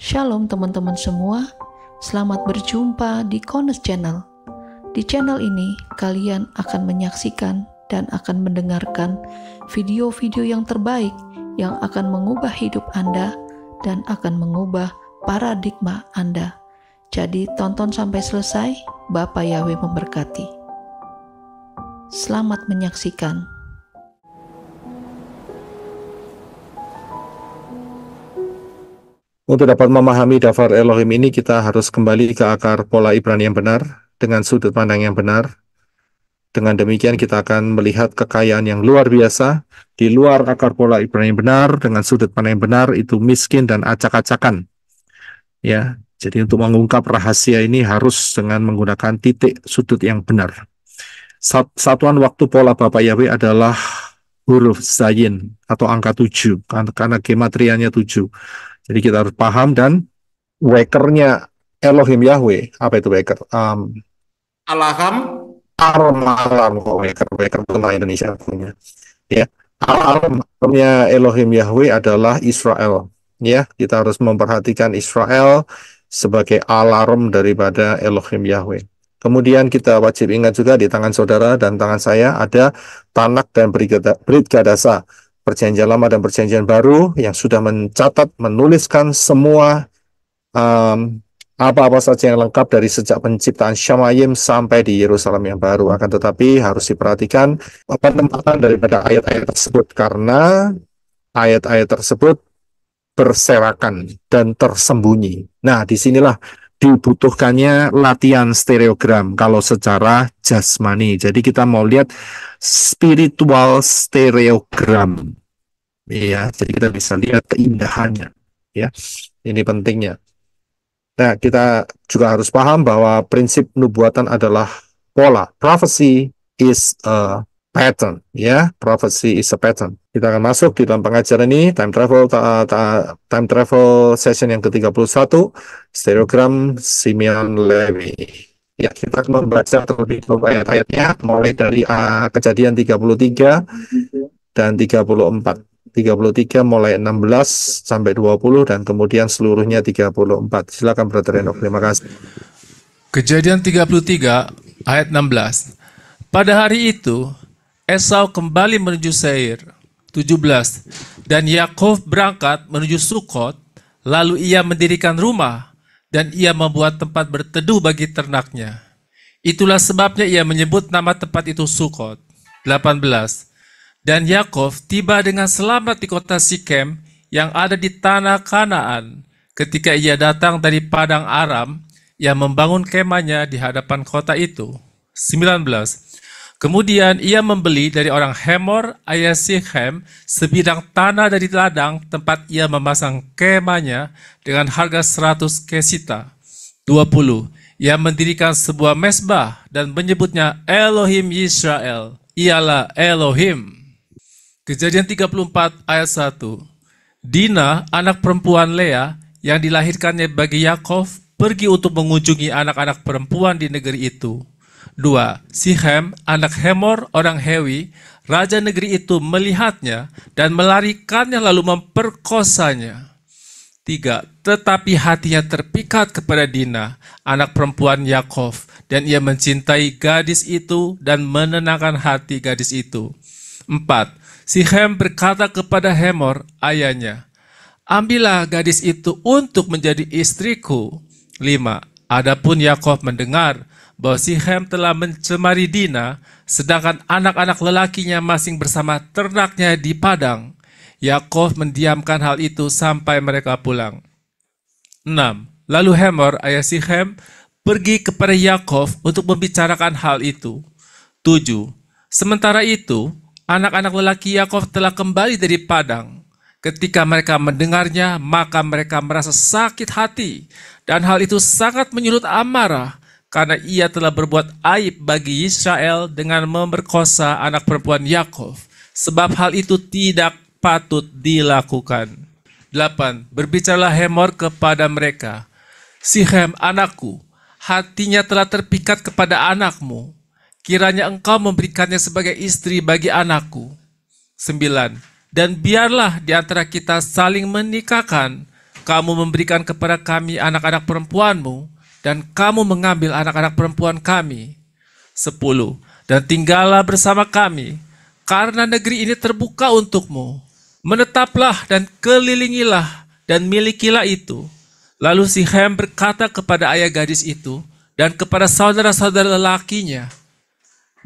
Shalom teman-teman semua, selamat berjumpa di Kones Channel. Di channel ini, kalian akan menyaksikan dan akan mendengarkan video-video yang terbaik yang akan mengubah hidup Anda dan akan mengubah paradigma Anda. Jadi tonton sampai selesai, Bapak Yahweh memberkati. Selamat menyaksikan. Untuk dapat memahami daftar Elohim ini, kita harus kembali ke akar pola Ibrani yang benar, dengan sudut pandang yang benar. Dengan demikian kita akan melihat kekayaan yang luar biasa. Di luar akar pola Ibrani yang benar, dengan sudut pandang yang benar, itu miskin dan acak-acakan. Ya, jadi untuk mengungkap rahasia ini harus dengan menggunakan titik sudut yang benar. Satuan waktu pola Bapak Yahweh adalah huruf Zayin atau angka 7, karena gematrianya 7. Jadi kita harus paham, dan wakernya Elohim Yahweh, apa itu waker? Alaham, Alarm kok waker itu nama Indonesia punya. Ya, alarmnya Elohim Yahweh adalah Israel. Ya, kita harus memperhatikan Israel sebagai alarm daripada Elohim Yahweh. Kemudian kita wajib ingat juga di tangan saudara dan tangan saya ada Tanak dan Brit Gadasa, Perjanjian Lama dan Perjanjian Baru, yang sudah mencatat, menuliskan semua apa-apa saja yang lengkap dari sejak penciptaan Syamayim sampai di Yerusalem yang baru. Akan tetapi harus diperhatikan penempatan daripada ayat-ayat tersebut, karena ayat-ayat tersebut berserakan dan tersembunyi. Nah, disinilah dibutuhkannya latihan stereogram kalau secara jasmani. Jadi kita mau lihat spiritual stereogram. Iya, jadi kita bisa lihat keindahannya. Ya, ini pentingnya. Nah, kita juga harus paham bahwa prinsip nubuatan adalah pola. Prophecy is a pattern, ya. Prophecy is a pattern. Kita akan masuk di dalam pengajaran ini, time travel session yang ke-31, stereogram Simeon Levi. Ya, kita akan membaca terlebih dahulu ayat-ayatnya, mulai dari Kejadian 33 dan 34. 33 mulai 16 sampai 20 dan kemudian seluruhnya 34. Silakan Brother Enoch, terima kasih. Kejadian 33 ayat 16. Pada hari itu Esau kembali menuju Seir. 17. Dan Yakov berangkat menuju Sukot, lalu ia mendirikan rumah dan ia membuat tempat berteduh bagi ternaknya. Itulah sebabnya ia menyebut nama tempat itu Sukot. 18. Dan Yakov tiba dengan selamat di kota Sikem yang ada di tanah Kanaan. Ketika ia datang dari padang Aram, ia membangun kemahnya di hadapan kota itu. 19. Kemudian ia membeli dari orang Hemor ayah Sichem sebidang tanah dari ladang tempat ia memasang kemahnya dengan harga 100 kesita. 20. Ia mendirikan sebuah mesbah dan menyebutnya Elohim Yisrael. Ialah Elohim. Kejadian 34 ayat 1. Dina, anak perempuan Lea, yang dilahirkannya bagi Yakov, pergi untuk mengunjungi anak-anak perempuan di negeri itu. 2. Sichem, anak Hemor, orang Hewi, raja negeri itu melihatnya dan melarikannya lalu memperkosanya. 3. Tetapi hatinya terpikat kepada Dina, anak perempuan Yakov, dan ia mencintai gadis itu dan menenangkan hati gadis itu. 4. Sichem berkata kepada Hemor, ayahnya, ambillah gadis itu untuk menjadi istriku. 5. Adapun Yakov mendengar bahwa Sichem telah mencemari Dina, sedangkan anak-anak lelakinya masing bersama ternaknya di padang. Yakov mendiamkan hal itu sampai mereka pulang. 6. Lalu Hemor, ayah Sichem, pergi kepada Yakov untuk membicarakan hal itu. 7. Sementara itu, anak-anak lelaki Yakov telah kembali dari padang. Ketika mereka mendengarnya, maka mereka merasa sakit hati, dan hal itu sangat menyulut amarah, karena ia telah berbuat aib bagi Israel dengan memerkosa anak perempuan Yakov, sebab hal itu tidak patut dilakukan. 8. Berbicaralah Hemor kepada mereka, Sichem anakku, hatinya telah terpikat kepada anakmu. Kiranya engkau memberikannya sebagai istri bagi anakku. 9. Dan biarlah di antara kita saling menikahkan, kamu memberikan kepada kami anak-anak perempuanmu, dan kamu mengambil anak-anak perempuan kami. 10. Dan tinggallah bersama kami, karena negeri ini terbuka untukmu. Menetaplah dan kelilingilah dan milikilah itu. Lalu Sichem berkata kepada ayah gadis itu dan kepada saudara-saudara lelakinya,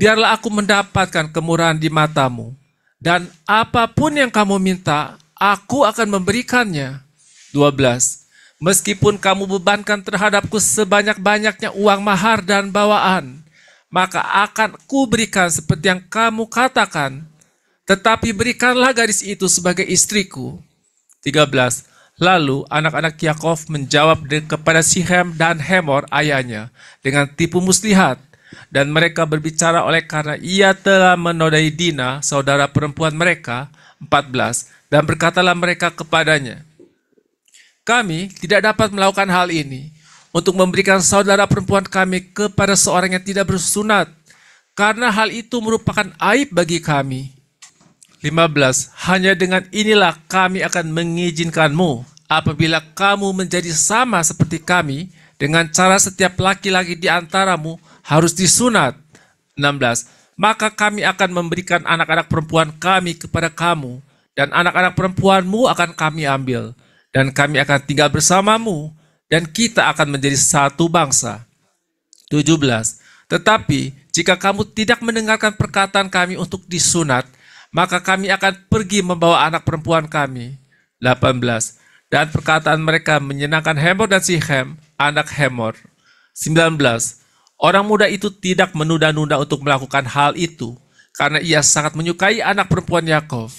biarlah aku mendapatkan kemurahan di matamu, dan apapun yang kamu minta, aku akan memberikannya. 12. Meskipun kamu bebankan terhadapku sebanyak-banyaknya uang mahar dan bawaan, maka akan kuberikan seperti yang kamu katakan. Tetapi berikanlah gadis itu sebagai istriku. 13. Lalu anak-anak Yakov menjawab kepada Sichem dan Hemor ayahnya dengan tipu muslihat. Dan mereka berbicara oleh karena ia telah menodai Dina, saudara perempuan mereka. 14. Dan berkatalah mereka kepadanya, kami tidak dapat melakukan hal ini untuk memberikan saudara perempuan kami kepada seorang yang tidak bersunat, karena hal itu merupakan aib bagi kami. 15. Hanya dengan inilah kami akan mengizinkanmu apabila kamu menjadi sama seperti kami dengan cara setiap laki-laki di antaramu harus disunat. 16. Maka kami akan memberikan anak-anak perempuan kami kepada kamu, dan anak-anak perempuanmu akan kami ambil, dan kami akan tinggal bersamamu, dan kita akan menjadi satu bangsa. 17. Tetapi jika kamu tidak mendengarkan perkataan kami untuk disunat, maka kami akan pergi membawa anak perempuan kami. 18. Dan perkataan mereka menyenangkan Hemor dan Sichem, anak Hemor. 19. Orang muda itu tidak menunda-nunda untuk melakukan hal itu, karena ia sangat menyukai anak perempuan Yakov.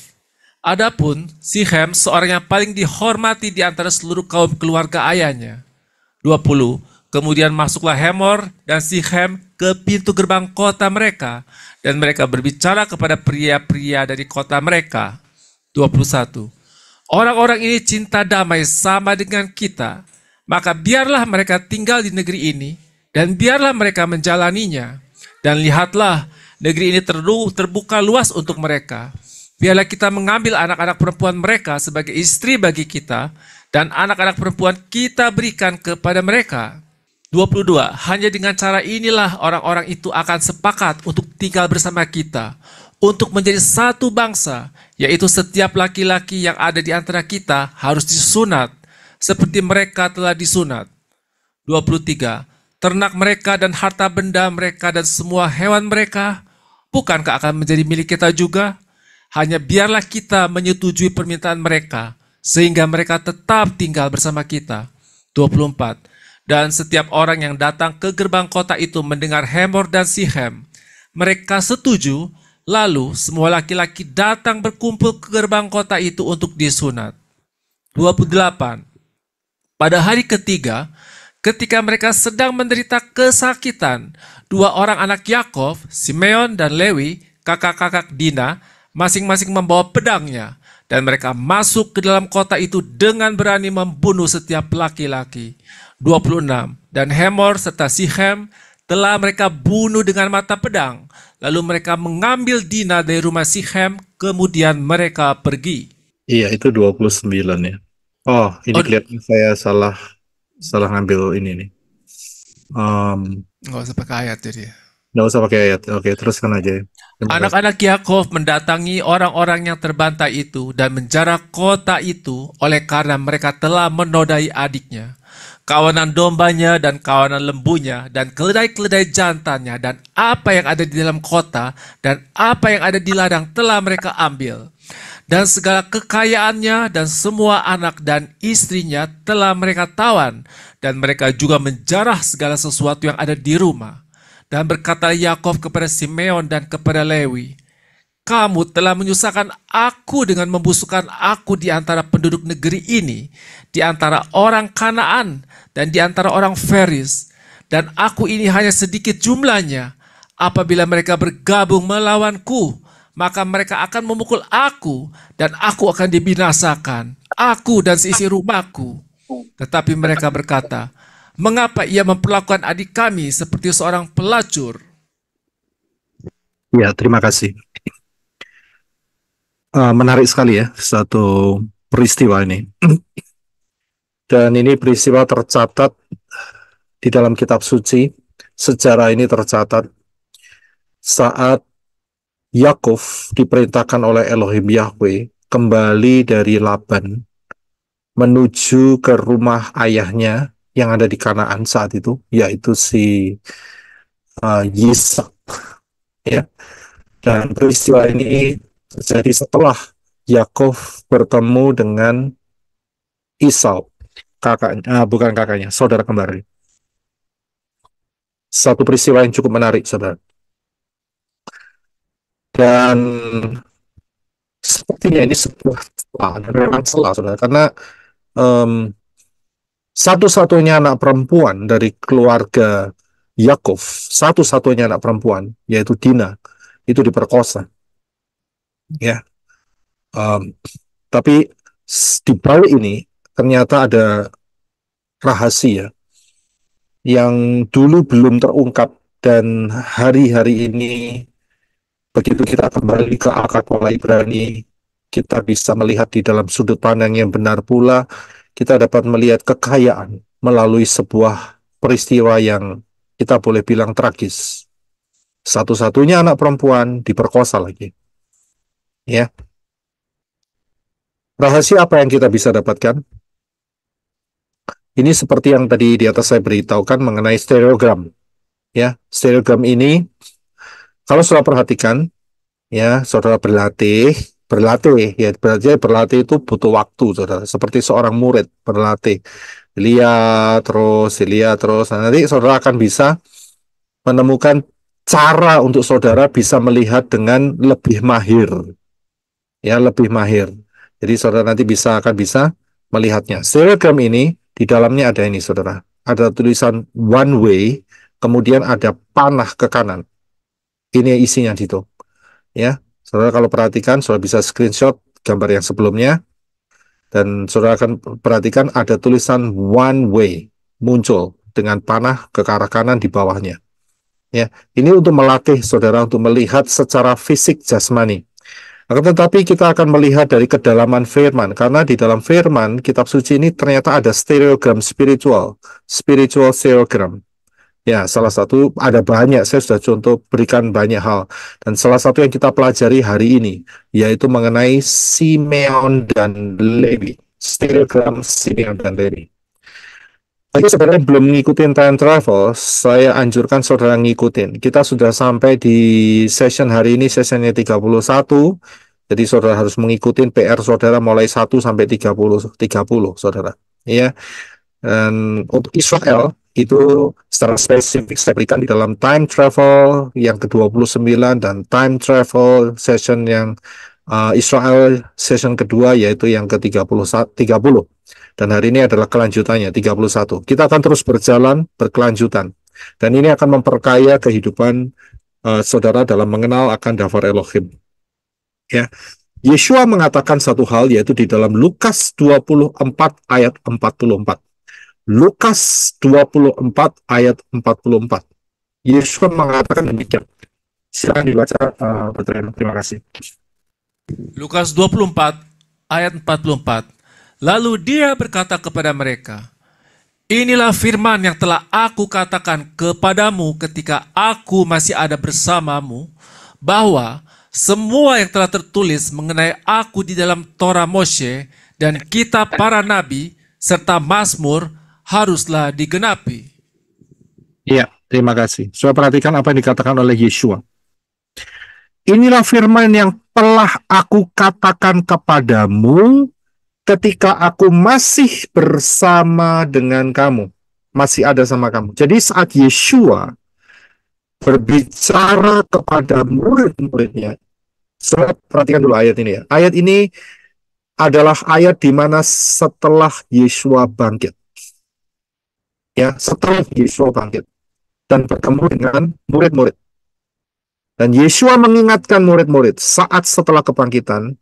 Adapun Sichem seorang yang paling dihormati di antara seluruh kaum keluarga ayahnya. 20. Kemudian masuklah Hemor dan Sichem ke pintu gerbang kota mereka, dan mereka berbicara kepada pria-pria dari kota mereka. 21. Orang-orang ini cinta damai sama dengan kita, maka biarlah mereka tinggal di negeri ini, dan biarlah mereka menjalaninya. Dan lihatlah, negeri ini terbuka luas untuk mereka. Biarlah kita mengambil anak-anak perempuan mereka sebagai istri bagi kita, dan anak-anak perempuan kita berikan kepada mereka. 22. Hanya dengan cara inilah orang-orang itu akan sepakat untuk tinggal bersama kita, untuk menjadi satu bangsa, yaitu setiap laki-laki yang ada di antara kita harus disunat, seperti mereka telah disunat. 23. Ternak mereka dan harta benda mereka dan semua hewan mereka, bukankah akan menjadi milik kita juga? Hanya biarlah kita menyetujui permintaan mereka, sehingga mereka tetap tinggal bersama kita. 24. Dan setiap orang yang datang ke gerbang kota itu mendengar Hemor dan Sichem, mereka setuju, lalu semua laki-laki datang berkumpul ke gerbang kota itu untuk disunat. 28. Pada hari ketiga, ketika mereka sedang menderita kesakitan, dua orang anak Yakov, Simeon dan Lewi, kakak-kakak Dina, masing-masing membawa pedangnya, dan mereka masuk ke dalam kota itu dengan berani membunuh setiap laki-laki. 26. Dan Hemor serta Sichem telah mereka bunuh dengan mata pedang. Lalu mereka mengambil Dina dari rumah Sichem, kemudian mereka pergi. Iya, itu 29 ya. Oh, ini kelihatan saya salah ngambil ini nih. Nggak usah pakai ayat jadi. Nggak usah pakai ayat. Oke, teruskan aja. Anak-anak Yakov mendatangi orang-orang yang terbantai itu dan menjara kota itu oleh karena mereka telah menodai adiknya. Kawanan dombanya dan kawanan lembunya dan keledai-keledai jantannya dan apa yang ada di dalam kota dan apa yang ada di ladang telah mereka ambil. Dan segala kekayaannya dan semua anak dan istrinya telah mereka tawan, dan mereka juga menjarah segala sesuatu yang ada di rumah. Dan berkata Yakov kepada Simeon dan kepada Lewi, kamu telah menyusahkan aku dengan membusukkan aku di antara penduduk negeri ini, di antara orang Kanaan dan di antara orang Feris, dan aku ini hanya sedikit jumlahnya. Apabila mereka bergabung melawanku, maka mereka akan memukul aku, dan aku akan dibinasakan, aku dan seisi rumahku. Tetapi mereka berkata, mengapa ia memperlakukan adik kami seperti seorang pelacur? Ya, terima kasih. Menarik sekali ya, satu peristiwa ini. Dan ini peristiwa tercatat di dalam kitab suci. Sejarah ini tercatat saat Yakov diperintahkan oleh Elohim Yahweh kembali dari Laban menuju ke rumah ayahnya yang ada di Kanaan saat itu, yaitu si Yisak, ya. Dan peristiwa ini terjadi setelah Yakov bertemu dengan Esau, kakaknya, bukan kakaknya, saudara kembar. Satu peristiwa yang cukup menarik, saudara. Dan sepertinya ini sebuah celah, dan memang celah, saudara, karena em, satu-satunya anak perempuan dari keluarga Yakov, satu-satunya anak perempuan, yaitu Dina, itu diperkosa. Ya, Em, tapi di balik ini ternyata ada rahasia yang dulu belum terungkap, dan hari-hari ini begitu kita kembali ke akar pola Ibrani, kita bisa melihat di dalam sudut pandang yang benar pula, kita dapat melihat kekayaan melalui sebuah peristiwa yang kita boleh bilang tragis. Satu-satunya anak perempuan diperkosa lagi. Ya, rahasia apa yang kita bisa dapatkan? Ini seperti yang tadi di atas saya beritahukan mengenai stereogram. Ya, stereogram ini kalau saudara perhatikan, ya, saudara berlatih, ya, berlatih itu butuh waktu, saudara. Seperti seorang murid berlatih, dilihat terus. Nah, nanti saudara akan bisa menemukan cara untuk saudara bisa melihat dengan lebih mahir, ya, lebih mahir. Jadi saudara nanti akan bisa melihatnya. Stereogram ini di dalamnya ada ini, saudara. Ada tulisan one way, kemudian ada panah ke kanan. Ini isinya gitu. Ya, saudara kalau perhatikan, saudara bisa screenshot gambar yang sebelumnya, dan saudara akan perhatikan ada tulisan one way muncul dengan panah ke arah kanan di bawahnya. Ya, ini untuk melatih saudara untuk melihat secara fisik jasmani. Akan tetapi kita akan melihat dari kedalaman firman, karena di dalam firman kitab suci ini ternyata ada stereogram spiritual stereogram. Ya, salah satu, ada banyak, saya sudah contoh berikan banyak hal. Dan salah satu yang kita pelajari hari ini, yaitu mengenai Simeon dan Levi. Stereogram Simeon dan Levi. Bagi sebenarnya belum ngikutin time travel, saya anjurkan saudara ngikutin. Kita sudah sampai di session hari ini, sessionnya 31. Jadi saudara harus mengikuti PR saudara mulai 1 sampai 30, saudara. Ya. Dan untuk Israel, itu secara spesifik saya berikan di dalam time travel yang ke-29 dan time travel session yang Israel session kedua, yaitu yang ke-30. Dan hari ini adalah kelanjutannya, 31. Kita akan terus berjalan, berkelanjutan. Dan ini akan memperkaya kehidupan saudara dalam mengenal akan Dafar Elohim. Ya. Yeshua mengatakan satu hal, yaitu di dalam Lukas 24 ayat 44. Lukas 24 ayat 44. Yesus mengatakan demikian. Silakan dibaca, Brother. Terima kasih. Lukas 24 ayat 44. Lalu dia berkata kepada mereka, inilah firman yang telah aku katakan kepadamu ketika aku masih ada bersamamu, bahwa semua yang telah tertulis mengenai aku di dalam Torah Moshe dan kitab para nabi serta Mazmur haruslah digenapi. Iya, terima kasih. Sudah perhatikan apa yang dikatakan oleh Yeshua. Inilah firman yang telah aku katakan kepadamu ketika aku masih bersama dengan kamu. Masih ada sama kamu. Jadi saat Yeshua berbicara kepada murid-muridnya, saudara perhatikan dulu ayat ini ya. Ayat ini adalah ayat di mana setelah Yeshua bangkit. Ya, setelah Yeshua bangkit dan bertemu dengan murid-murid. Dan Yeshua mengingatkan murid-murid saat setelah kebangkitan,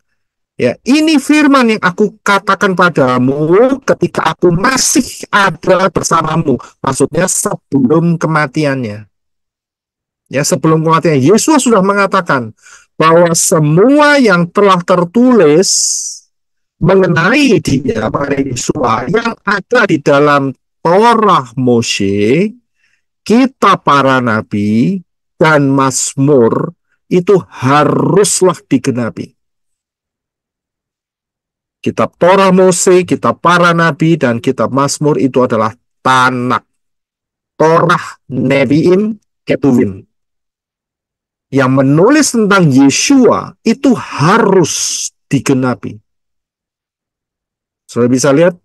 ya, ini firman yang aku katakan padamu ketika aku masih ada bersamamu. Maksudnya sebelum kematiannya. Ya, sebelum kematian, Yesus sudah mengatakan bahwa semua yang telah tertulis mengenai dia, mengenai Yesua yang ada di dalam Torah Moshe, kitab para nabi, dan Mazmur itu haruslah digenapi. Kitab Torah Mose, kitab para nabi, dan kitab Mazmur itu adalah Tanakh. Torah, Nevi'im, Ketuvim. Yang menulis tentang Yeshua itu harus digenapi. Sudah bisa lihat?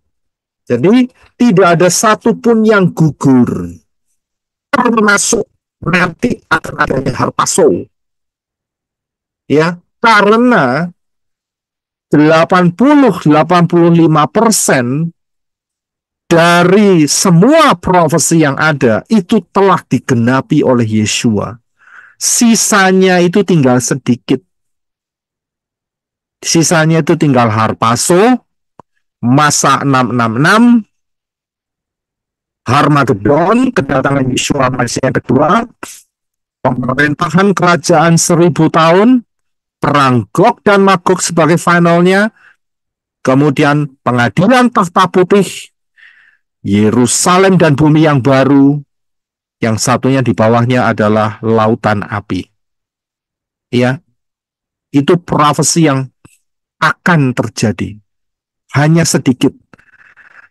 Jadi tidak ada satupun yang gugur. Termasuk nanti akan adanya harpazo. Ya, karena 80-85% dari semua profesi yang ada itu telah digenapi oleh Yeshua. Sisanya itu tinggal sedikit. Sisanya itu tinggal harpazo, masa 666, Harmagedon, kedatangan Yeshua Mesias yang kedua, pemerintahan kerajaan 1000 tahun, perang Gog dan Magog sebagai finalnya, kemudian pengadilan takhta putih, Yerusalem dan bumi yang baru, yang satunya di bawahnya adalah lautan api. Ya, itu profesi yang akan terjadi. Hanya sedikit.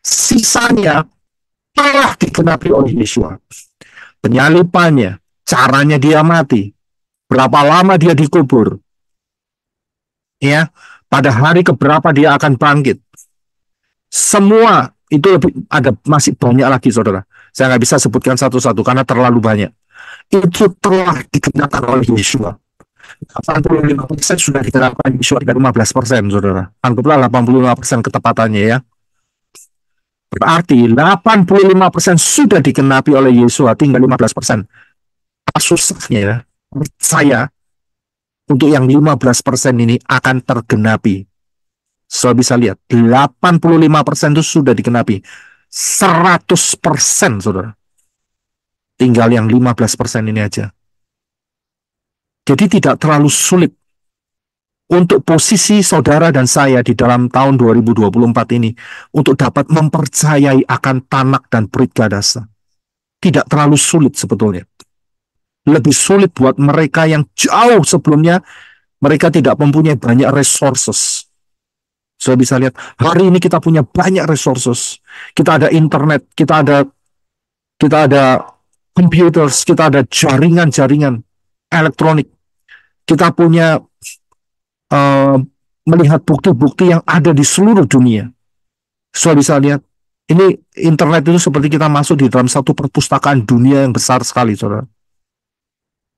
Sisanya telah digenapi oleh Yeshua. Penyalipannya, caranya dia mati, berapa lama dia dikubur, ya, pada hari keberapa dia akan bangkit. Semua itu ada masih banyak lagi, saudara. Saya nggak bisa sebutkan satu-satu karena terlalu banyak. Itu telah digenapi oleh Yeshua. 85% sudah digenapi Yeshua, tinggal 15%, saudara. Anggaplah 85% ketepatannya, ya. Berarti 85% sudah digenapi oleh Yeshua, tinggal 15%. Susahnya, ya, saya untuk yang 15% ini akan tergenapi. Saudara bisa lihat, 85% itu sudah digenapi. 100%, saudara. Tinggal yang 15% ini aja. Jadi tidak terlalu sulit untuk posisi saudara dan saya di dalam tahun 2024 ini untuk dapat mempercayai akan Tanakh dan Brit Gadasa. Tidak terlalu sulit sebetulnya. Lebih sulit buat mereka yang jauh sebelumnya, mereka tidak mempunyai banyak resources. Saya bisa lihat, hari ini kita punya banyak resources. Kita ada internet, kita ada computers, kita ada jaringan-jaringan elektronik. Kita punya melihat bukti-bukti yang ada di seluruh dunia. Saya bisa lihat, ini internet itu seperti kita masuk di dalam satu perpustakaan dunia yang besar sekali, saudara.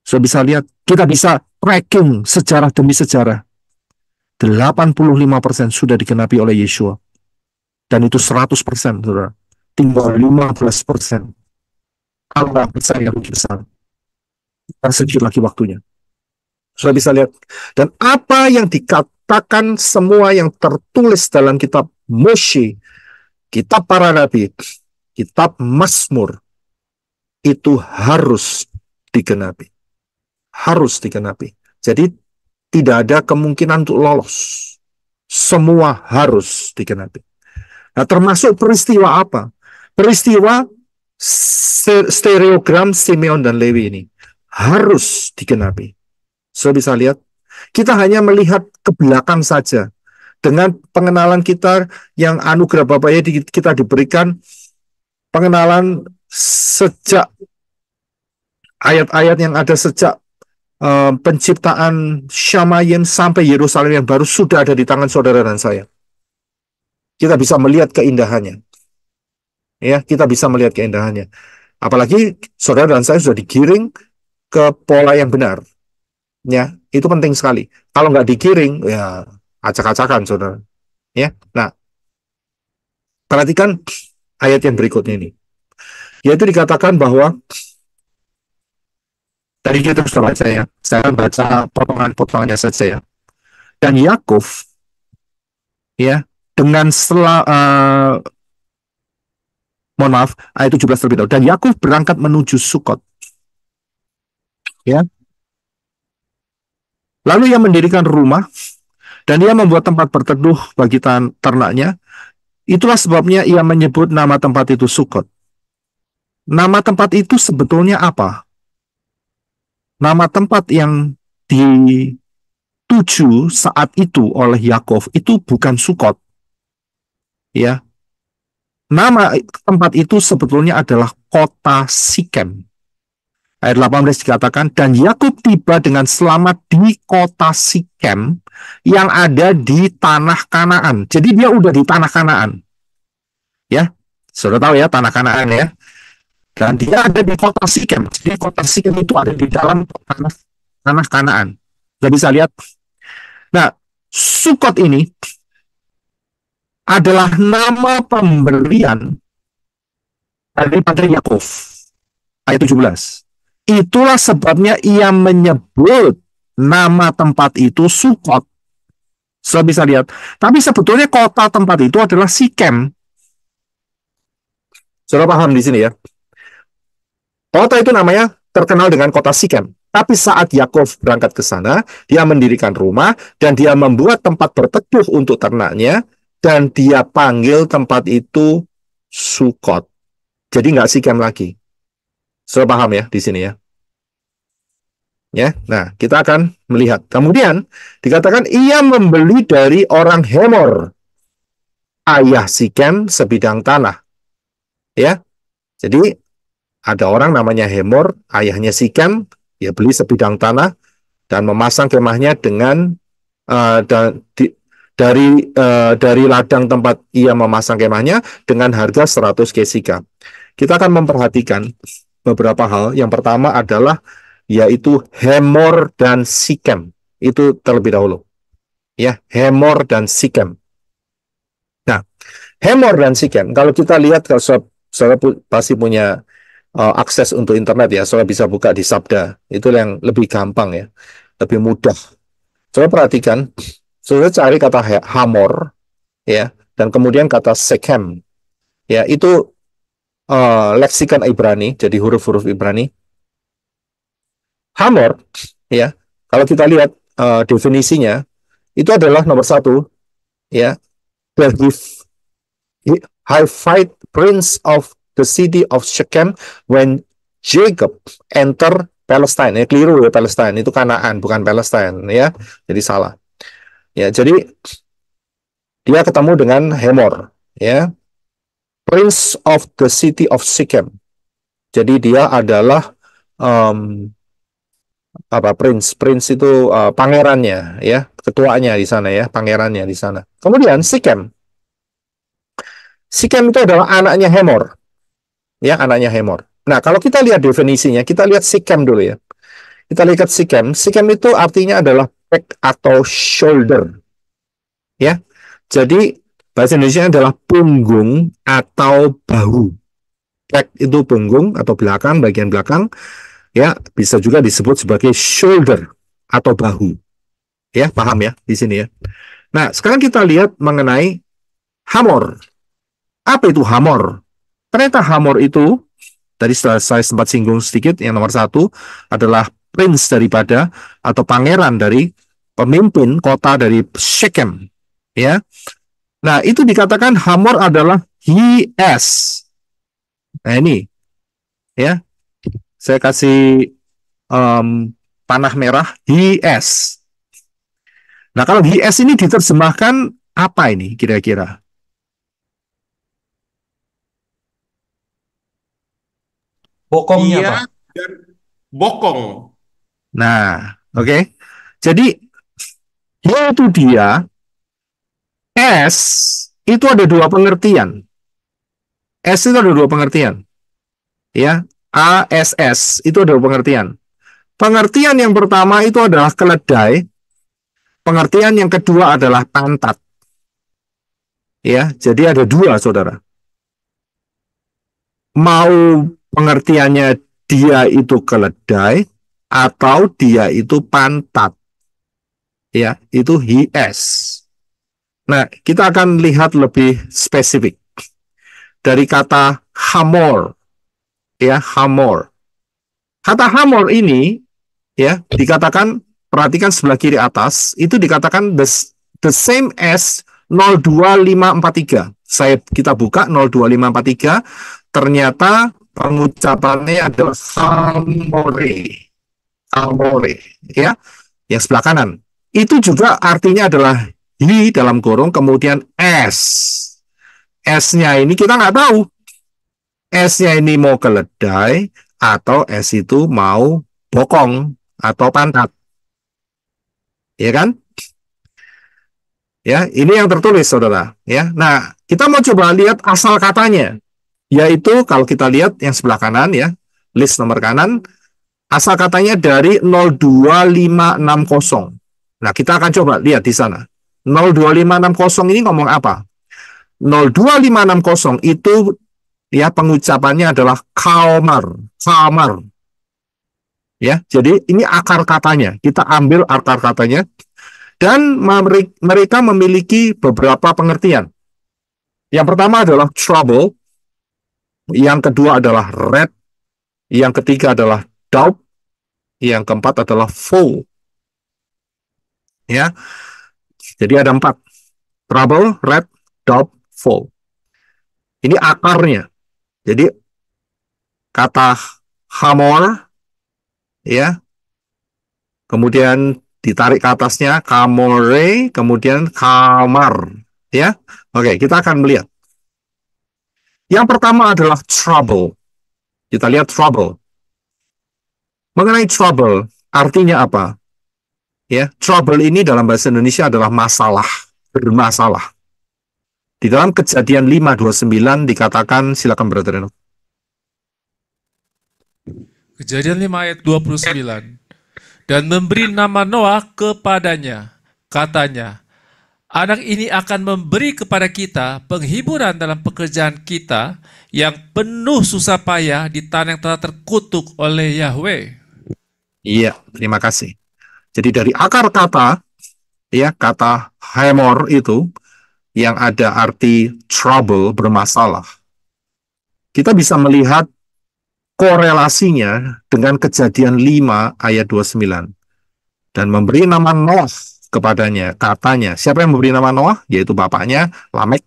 Saya bisa lihat, kita bisa tracking sejarah demi sejarah. 85% sudah digenapi oleh Yeshua. Dan itu 100%, saudara. Tinggal 15%. Kalau nggak percaya, rugi besar. Kita sedikit lagi waktunya. Sudah bisa lihat. Dan apa yang dikatakan semua yang tertulis dalam kitab Moshe, kitab para nabi, kitab Mazmur, itu harus digenapi. Harus digenapi. Jadi tidak ada kemungkinan untuk lolos. Semua harus digenapi. Nah, termasuk peristiwa apa? Peristiwa stereogram Simeon dan Lewi ini harus digenapi. Sudah bisa lihat, kita hanya melihat ke belakang saja. Dengan pengenalan kita yang anugerah Bapaknya kita diberikan, pengenalan sejak ayat-ayat yang ada sejak penciptaan Shamayim sampai Yerusalem yang baru sudah ada di tangan saudara dan saya. Kita bisa melihat keindahannya. Ya, kita bisa melihat keindahannya. Apalagi saudara dan saya sudah digiring ke pola yang benar. Ya, itu penting sekali. Kalau nggak digiring, ya acak-acakan, saudara. Ya, nah, perhatikan ayat yang berikutnya ini. Yaitu dikatakan bahwa tadi kita sudah baca, ya. Saya akan baca potongan-potongannya saja, ya. Dan Yakov, ya, dengan mohon maaf, ayat 17 terlebih dahulu. Dan Yakov berangkat menuju Sukot. Ya. Lalu ia mendirikan rumah dan dia membuat tempat berteduh bagi ternaknya. Itulah sebabnya ia menyebut nama tempat itu Sukot. Nama tempat itu sebetulnya apa? Nama tempat yang dituju saat itu oleh Yakov itu bukan Sukot. Ya, nama tempat itu sebetulnya adalah kota Sikem. Ayat 18 dikatakan, dan Yakub tiba dengan selamat di kota Sikem yang ada di tanah Kanaan. Jadi dia udah di tanah Kanaan. Ya, sudah tahu ya tanah Kanaan ya. Dan dia ada di kota Sikem. Jadi kota Sikem itu ada di dalam tanah Kanaan. Kita bisa lihat. Nah, Sukot ini adalah nama pemberian daripada Yakov. Ayat 17. Itulah sebabnya ia menyebut nama tempat itu Sukot. Sudah bisa lihat. Tapi sebetulnya kota tempat itu adalah Sikem. Sudah paham di sini ya? Kota itu namanya terkenal dengan kota Sikem. Tapi saat Yakov berangkat ke sana, dia mendirikan rumah dan dia membuat tempat berteduh untuk ternaknya dan dia panggil tempat itu Sukot. Jadi nggak Sikem lagi. Sudah paham ya di sini ya? Ya, nah kita akan melihat. Kemudian dikatakan ia membeli dari orang Hemor, ayah Sikem sebidang tanah. Ya, jadi ada orang namanya Hemor, ayahnya Sikem, dia beli sebidang tanah dan memasang kemahnya dengan dari ladang tempat ia memasang kemahnya dengan harga 100 kesika. Kita akan memperhatikan beberapa hal. Yang pertama adalah yaitu Hemor dan Sikem. Itu terlebih dahulu. Ya, Hemor dan Sikem. Nah, Hemor dan Sikem, kalau kita lihat, kalau saudara pasti punya akses untuk internet ya, saudara bisa buka di Sabda. Itu yang lebih gampang ya, lebih mudah. Saudara perhatikan, saudara cari kata Hamor ya, dan kemudian kata Sekem. Ya, itu leksikon Ibrani, jadi huruf-huruf Ibrani. Hamor, ya, kalau kita lihat definisinya, itu adalah nomor satu, ya, the Hiphite prince of the city of Shechem when Jacob enter Palestine. Ya, keliru ya, Palestine itu Kanaan, bukan Palestine ya, jadi salah. Ya, jadi dia ketemu dengan Hemor, ya, prince of the city of Shechem. Jadi dia adalah prince itu pangerannya ya, ketuanya di sana ya, pangerannya di sana. Kemudian Sikem itu adalah anaknya Hemor ya, anaknya Hemor. Nah, kalau kita lihat definisinya, kita lihat Sikem dulu ya, kita lihat Sikem itu artinya adalah back atau shoulder ya, jadi bahasa Indonesia adalah punggung atau bahu. Back itu punggung atau belakang, bagian belakang. Ya, bisa juga disebut sebagai shoulder atau bahu. Ya, paham ya di sini ya. Nah, sekarang kita lihat mengenai Hamor. Apa itu Hamor? Ternyata Hamor itu, tadi saya sempat singgung sedikit, yang nomor satu adalah prince daripada atau pangeran dari pemimpin kota dari Shechem. Ya. Nah, itu dikatakan Hamor adalah he-s. Nah, ini ya. Saya kasih panah merah he-s. Nah, kalau he-s ini diterjemahkan apa ini kira-kira? Bokongnya, Dia Pak. dan bokong. Nah, oke. Jadi he itu dia, s itu ada dua pengertian. S itu ada dua pengertian. Ya, ASS itu ada dua pengertian. Pengertian yang pertama itu adalah keledai. Pengertian yang kedua adalah pantat. Ya, jadi ada dua, saudara. Mau pengertiannya dia itu keledai atau dia itu pantat. Ya, itu he-s. Nah, kita akan lihat lebih spesifik dari kata Hamor. Ya, Hamor. Kata Hamor ini ya dikatakan, perhatikan sebelah kiri atas, itu dikatakan the same as 02543. Kita buka 02543, ternyata pengucapannya adalah Hamore. Hamore, ya, yang sebelah kanan. Itu juga artinya adalah hi dalam kurung, kemudian s. S-nya ini kita nggak tahu. S-nya ini mau keledai atau S itu mau bokong atau pantat. Ya kan? Ya, ini yang tertulis, saudara. Ya, nah kita mau coba lihat asal katanya, yaitu kalau kita lihat yang sebelah kanan, ya, list nomor kanan, asal katanya dari 02560. Nah, kita akan coba lihat di sana. 02560 ini ngomong apa? 02560 itu, ya, pengucapannya adalah kamar, kamar. Ya, jadi ini akar katanya. Kita ambil akar katanya. Dan mereka memiliki beberapa pengertian. Yang pertama adalah trouble, yang kedua adalah red, yang ketiga adalah doubt, yang keempat adalah foe. Ya, jadi ada 4: trouble, red, doubt, foe. Ini akarnya. Jadi kata hamor, ya, kemudian ditarik ke atasnya kamore, kemudian kamar, ya. Oke, kita akan melihat. Yang pertama adalah trouble. Kita lihat trouble. Mengenai trouble, artinya apa? Ya, trouble ini dalam bahasa Indonesia adalah masalah, bermasalah. Di dalam Kejadian 5:29 dikatakan, silakan Brother Eno. Kejadian 5 ayat 29. Dan memberi nama Noah kepadanya. Katanya, anak ini akan memberi kepada kita penghiburan dalam pekerjaan kita yang penuh susah payah di tanah yang telah terkutuk oleh Yahweh. Iya, terima kasih. Jadi dari akar kata, ya, kata hamor itu, yang ada arti trouble, bermasalah, kita bisa melihat korelasinya dengan Kejadian 5 ayat 29. Dan memberi nama Noah kepadanya, katanya. Siapa yang memberi nama Noah? Yaitu bapaknya Lamek.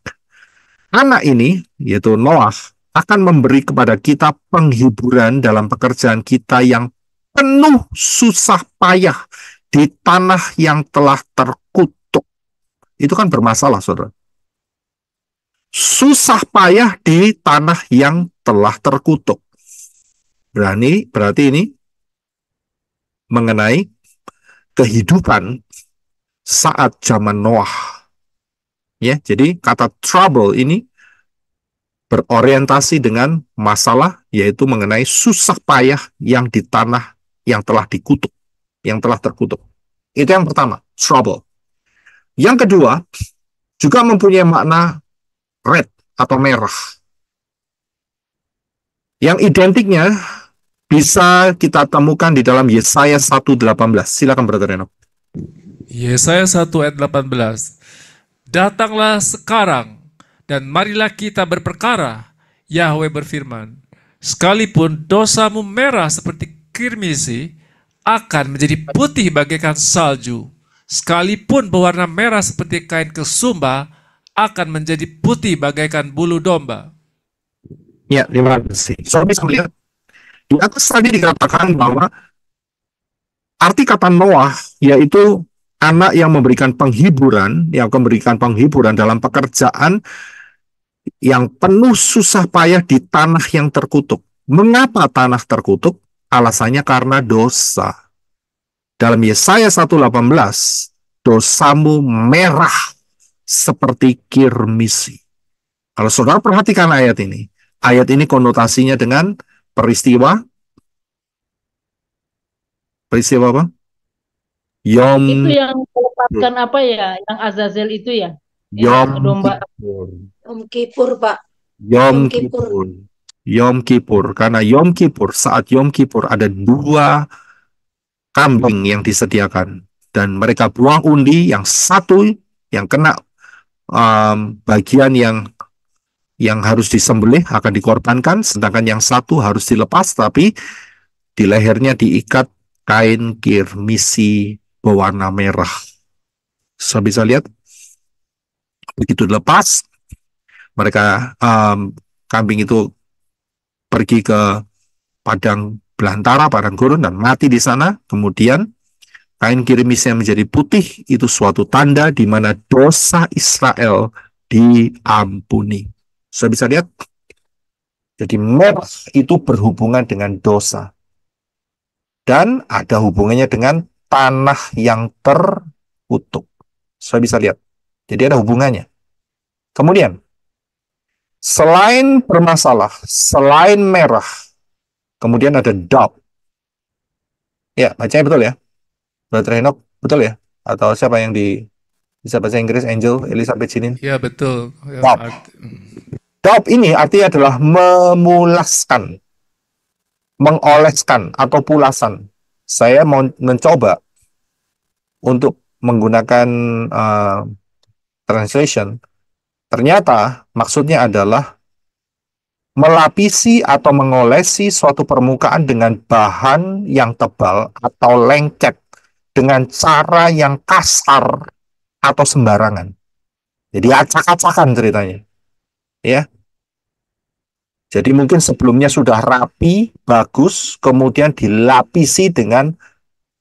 Anak ini, yaitu Noah, akan memberi kepada kita penghiburan dalam pekerjaan kita yang penuh susah payah di tanah yang telah terkutuk. Itu kan bermasalah, saudara. Susah payah di tanah yang telah terkutuk. Berarti ini mengenai kehidupan saat zaman Noah. Ya, jadi kata trouble ini berorientasi dengan masalah, yaitu mengenai susah payah yang di tanah yang telah dikutuk, yang telah terkutuk. Itu yang pertama, trouble. Yang kedua, juga mempunyai makna red atau merah. Yang identiknya bisa kita temukan di dalam Yesaya 1:18. Silakan Brother Eno. Yesaya 1 ayat 18. Datanglah sekarang dan marilah kita berperkara. Yahweh berfirman, sekalipun dosamu merah seperti kirmisi, akan menjadi putih bagaikan salju. Sekalipun berwarna merah seperti kain kesumba, akan menjadi putih bagaikan bulu domba. Ya, terima kasih. Soalnya bisa melihat di atas tadi dikatakan bahwa arti kata Noah yaitu anak yang memberikan penghiburan, dalam pekerjaan yang penuh susah payah di tanah yang terkutuk. Mengapa tanah terkutuk? Alasannya karena dosa. Dalam Yesaya 1:18, dosamu merah seperti kirmisi. Kalau saudara perhatikan ayat ini konotasinya dengan peristiwa apa? Yom Itu yang melepaskan apa ya? Yang Azazel itu ya? Yom Yang domba. Kippur. Om Kippur, Pak. Yom Yom Kippur. Kippur. Yom Kippur. Karena Yom Kippur, saat Yom Kippur ada 2 kambing yang disediakan. Dan mereka buang undi, yang satu yang kena bagian yang harus disembelih akan dikorbankan, sedangkan yang satu harus dilepas, tapi di lehernya diikat kain kirmisi berwarna merah. So, bisa lihat Begitu dilepas, mereka kambing itu pergi ke padang belantara, padang gurun, dan mati di sana. Kemudian kain gerimisnya menjadi putih, itu suatu tanda di mana dosa Israel diampuni. Sudah bisa lihat? Jadi merah itu berhubungan dengan dosa. Dan ada hubungannya dengan tanah yang terkutuk. Sudah bisa lihat? Jadi ada hubungannya. Kemudian, selain bermasalah, selain merah, kemudian ada dot. Ya, bacanya betul ya? Brother Henok, betul ya? Atau siapa yang bisa bahasa Inggris? Angel, Elizabeth Sinin? Ya, betul. Ya, Dot. Dot ini artinya adalah memulaskan, mengoleskan, atau pulasan. Saya mau mencoba untuk menggunakan translation. Ternyata maksudnya adalah melapisi atau mengolesi suatu permukaan dengan bahan yang tebal atau lengket dengan cara yang kasar atau sembarangan. Jadi acak-acakan ceritanya. Ya. Jadi mungkin sebelumnya sudah rapi, bagus, kemudian dilapisi dengan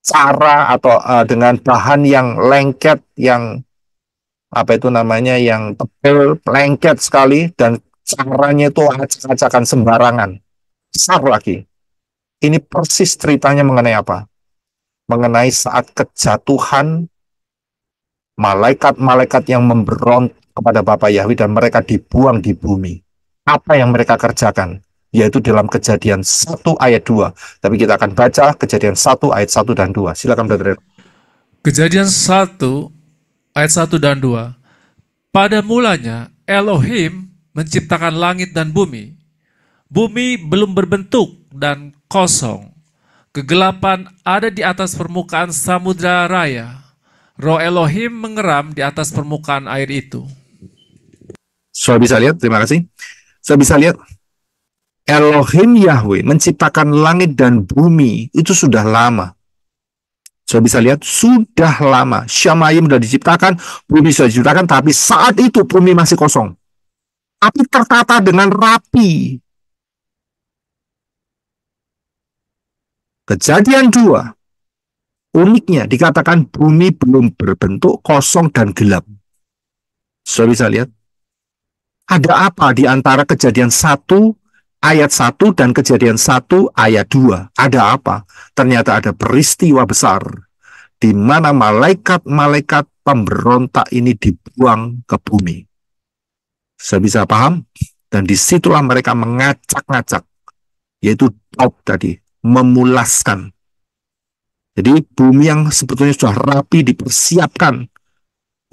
cara atau dengan bahan yang lengket, yang apa itu namanya, yang tebal, lengket sekali, dan caranya itu acak-acakan sembarangan. Besar lagi. Ini persis ceritanya mengenai apa? Mengenai saat kejatuhan malaikat-malaikat yang memberontak kepada Bapa Yahweh dan mereka dibuang di bumi. Apa yang mereka kerjakan? Yaitu dalam Kejadian 1 ayat 2. Tapi kita akan baca Kejadian 1 ayat 1 dan 2. Silakan, Brother. Kejadian 1 ayat 1 dan 2. Pada mulanya Elohim menciptakan langit dan bumi. Bumi belum berbentuk dan kosong. Kegelapan ada di atas permukaan samudra raya. Roh Elohim mengeram di atas permukaan air itu. Sudah bisa lihat? Terima kasih. Sudah bisa lihat? Elohim Yahweh menciptakan langit dan bumi itu sudah lama. Sudah bisa lihat? Sudah lama. Syamayim sudah diciptakan, bumi sudah diciptakan, tapi saat itu bumi masih kosong. Tapi tertata dengan rapi. Kejadian 2. Uniknya dikatakan bumi belum berbentuk, kosong dan gelap. Sudah bisa lihat? Ada apa di antara Kejadian 1 ayat 1 dan Kejadian 1 ayat 2? Ada apa? Ternyata ada peristiwa besar di mana malaikat-malaikat pemberontak ini dibuang ke bumi. Sudah bisa paham? Dan disitulah mereka mengacak-ngacak, yaitu top tadi, memulaskan. Jadi bumi yang sebetulnya sudah rapi dipersiapkan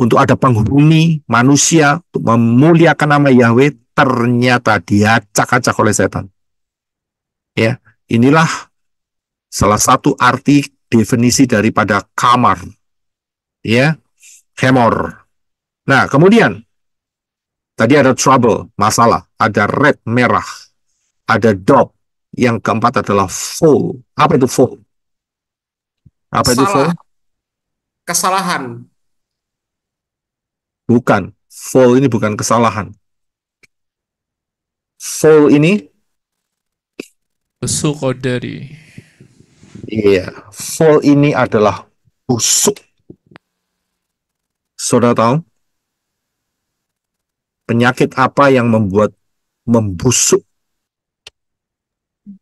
untuk ada penghuni manusia, untuk memuliakan nama Yahweh, ternyata diacak-acak oleh setan. Ya, inilah salah satu arti definisi daripada kamar. Ya, hemor. Nah, kemudian tadi ada trouble, masalah, ada red, merah, ada dot. Yang keempat adalah full. Apa itu full? Apa itu full? Kesalahan. Bukan. Full ini bukan kesalahan. Full ini, Besuk oderi. iya, full ini adalah busuk. Saudara tahu? Penyakit apa yang membuat membusuk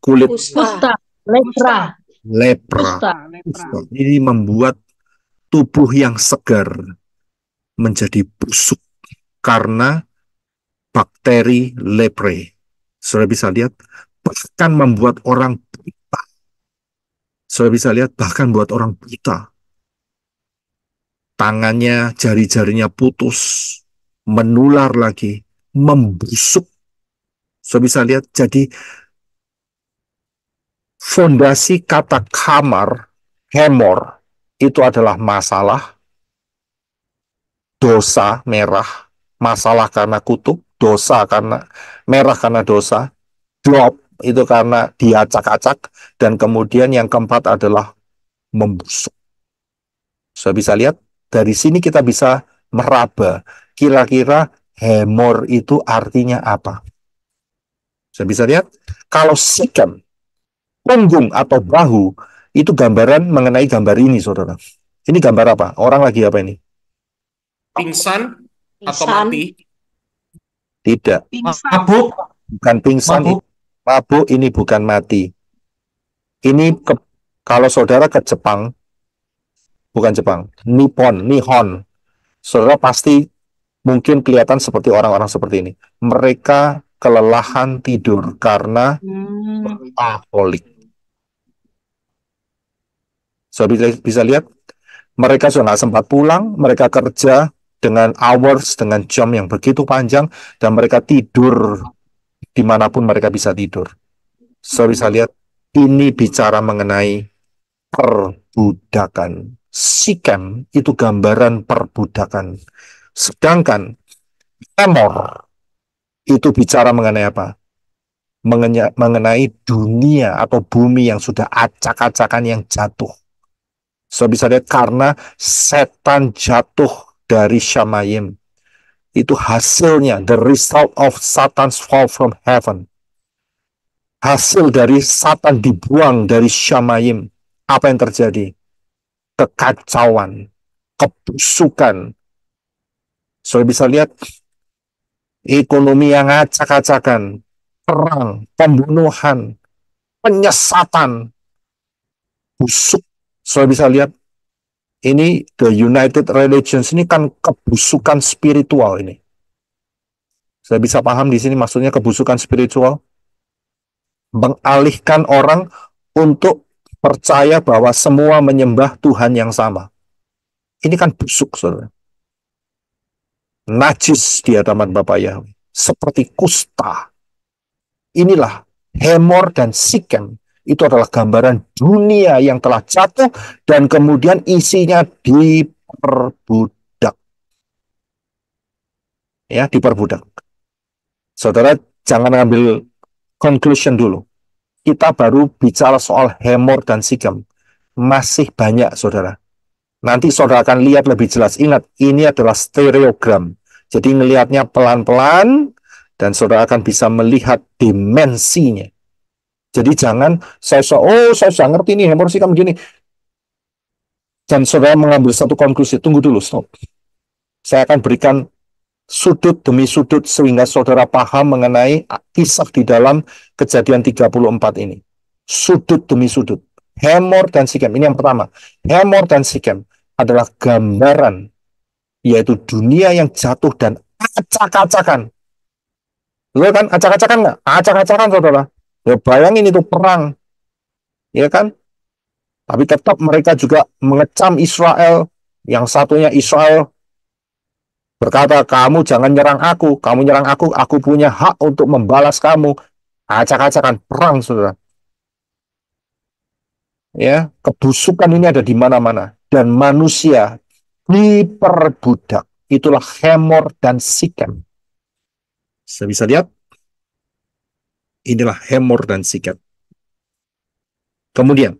kulit? Kusta, lepra, Lepra. kusta. Ini membuat tubuh yang segar menjadi busuk karena bakteri lepre. Saudara bisa lihat, bahkan membuat orang buta. Saudara bisa lihat, bahkan buat orang buta. Tangannya, jari-jarinya putus, menular lagi, membusuk. Saudara bisa lihat, jadi fondasi kata kamar, hemor, itu adalah masalah, dosa merah, masalah karena kutuk, dosa karena merah karena dosa, drop itu karena diacak-acak, dan kemudian yang keempat adalah membusuk. Saya bisa lihat, dari sini kita bisa meraba. Kira-kira Hemor itu artinya apa? Saya bisa lihat, kalau Sikem, punggung atau bahu, itu gambaran mengenai gambar ini, saudara. Ini gambar apa? Orang lagi apa ini? Pingsan atau Pingsan. mati? Tidak, Mabuk. bukan pingsan. Mabuk. Mabuk ini bukan mati. Ini kalau saudara ke Jepang, bukan Jepang, Nihon, saudara pasti mungkin kelihatan seperti orang-orang seperti ini. Mereka kelelahan tidur karena workaholic. So, bisa lihat, mereka sudah nggak sempat pulang, mereka kerja dengan hours, dengan jam yang begitu panjang, dan mereka tidur dimanapun mereka bisa tidur. So, bisa lihat, ini bicara mengenai perbudakan. Sikem itu gambaran perbudakan. Sedangkan Hemor itu bicara mengenai apa? Mengenai dunia atau bumi yang sudah acak-acakan yang jatuh. So, bisa lihat, karena setan jatuh dari Shamayim. Itu hasilnya, the result of Satan's fall from heaven. Hasil dari Satan dibuang dari Shamayim. Apa yang terjadi? Kekacauan, kebusukan. So, bisa lihat, ekonomi yang acak-acakan, perang, pembunuhan, penyesatan, busuk. So, bisa lihat, ini the United Religions ini kan kebusukan spiritual ini. Saya bisa paham di sini maksudnya kebusukan spiritual, mengalihkan orang untuk percaya bahwa semua menyembah Tuhan yang sama. Ini kan busuk, saudara. Najis di hadapan Bapa Yahweh, seperti kusta. Inilah Hemor dan Sikem. Itu adalah gambaran dunia yang telah jatuh dan kemudian isinya diperbudak. Ya, diperbudak. Saudara, jangan ambil conclusion dulu. Kita baru bicara soal Hemor dan Sikem. Masih banyak, saudara. Nanti saudara akan lihat lebih jelas. Ingat, ini adalah stereogram. Jadi ngelihatnya pelan-pelan dan saudara akan bisa melihat dimensinya. Jadi jangan saya sudah ngerti nih Hemor Sikem begini. Dan saudara mengambil satu konklusi. Tunggu dulu, stop. Saya akan berikan sudut demi sudut sehingga saudara paham mengenai kisah di dalam Kejadian 34 ini. Sudut demi sudut. Hemor dan Sikem. Ini yang pertama. Hemor dan Sikem adalah gambaran, yaitu dunia yang jatuh dan acak-acakan. Lo kan acak-acakan nggak? Acak-acakan, saudara. Ya bayangin itu perang. Ya kan? Tapi tetap mereka juga mengecam Israel. Yang satunya Israel berkata, kamu jangan nyerang aku. Kamu nyerang aku punya hak untuk membalas kamu. Acak-acakan perang, saudara. Ya, kebusukan ini ada di mana-mana. Dan manusia diperbudak. Itulah Hemor dan Sikem. Saya bisa lihat. Inilah Hemor dan Sikem. Kemudian,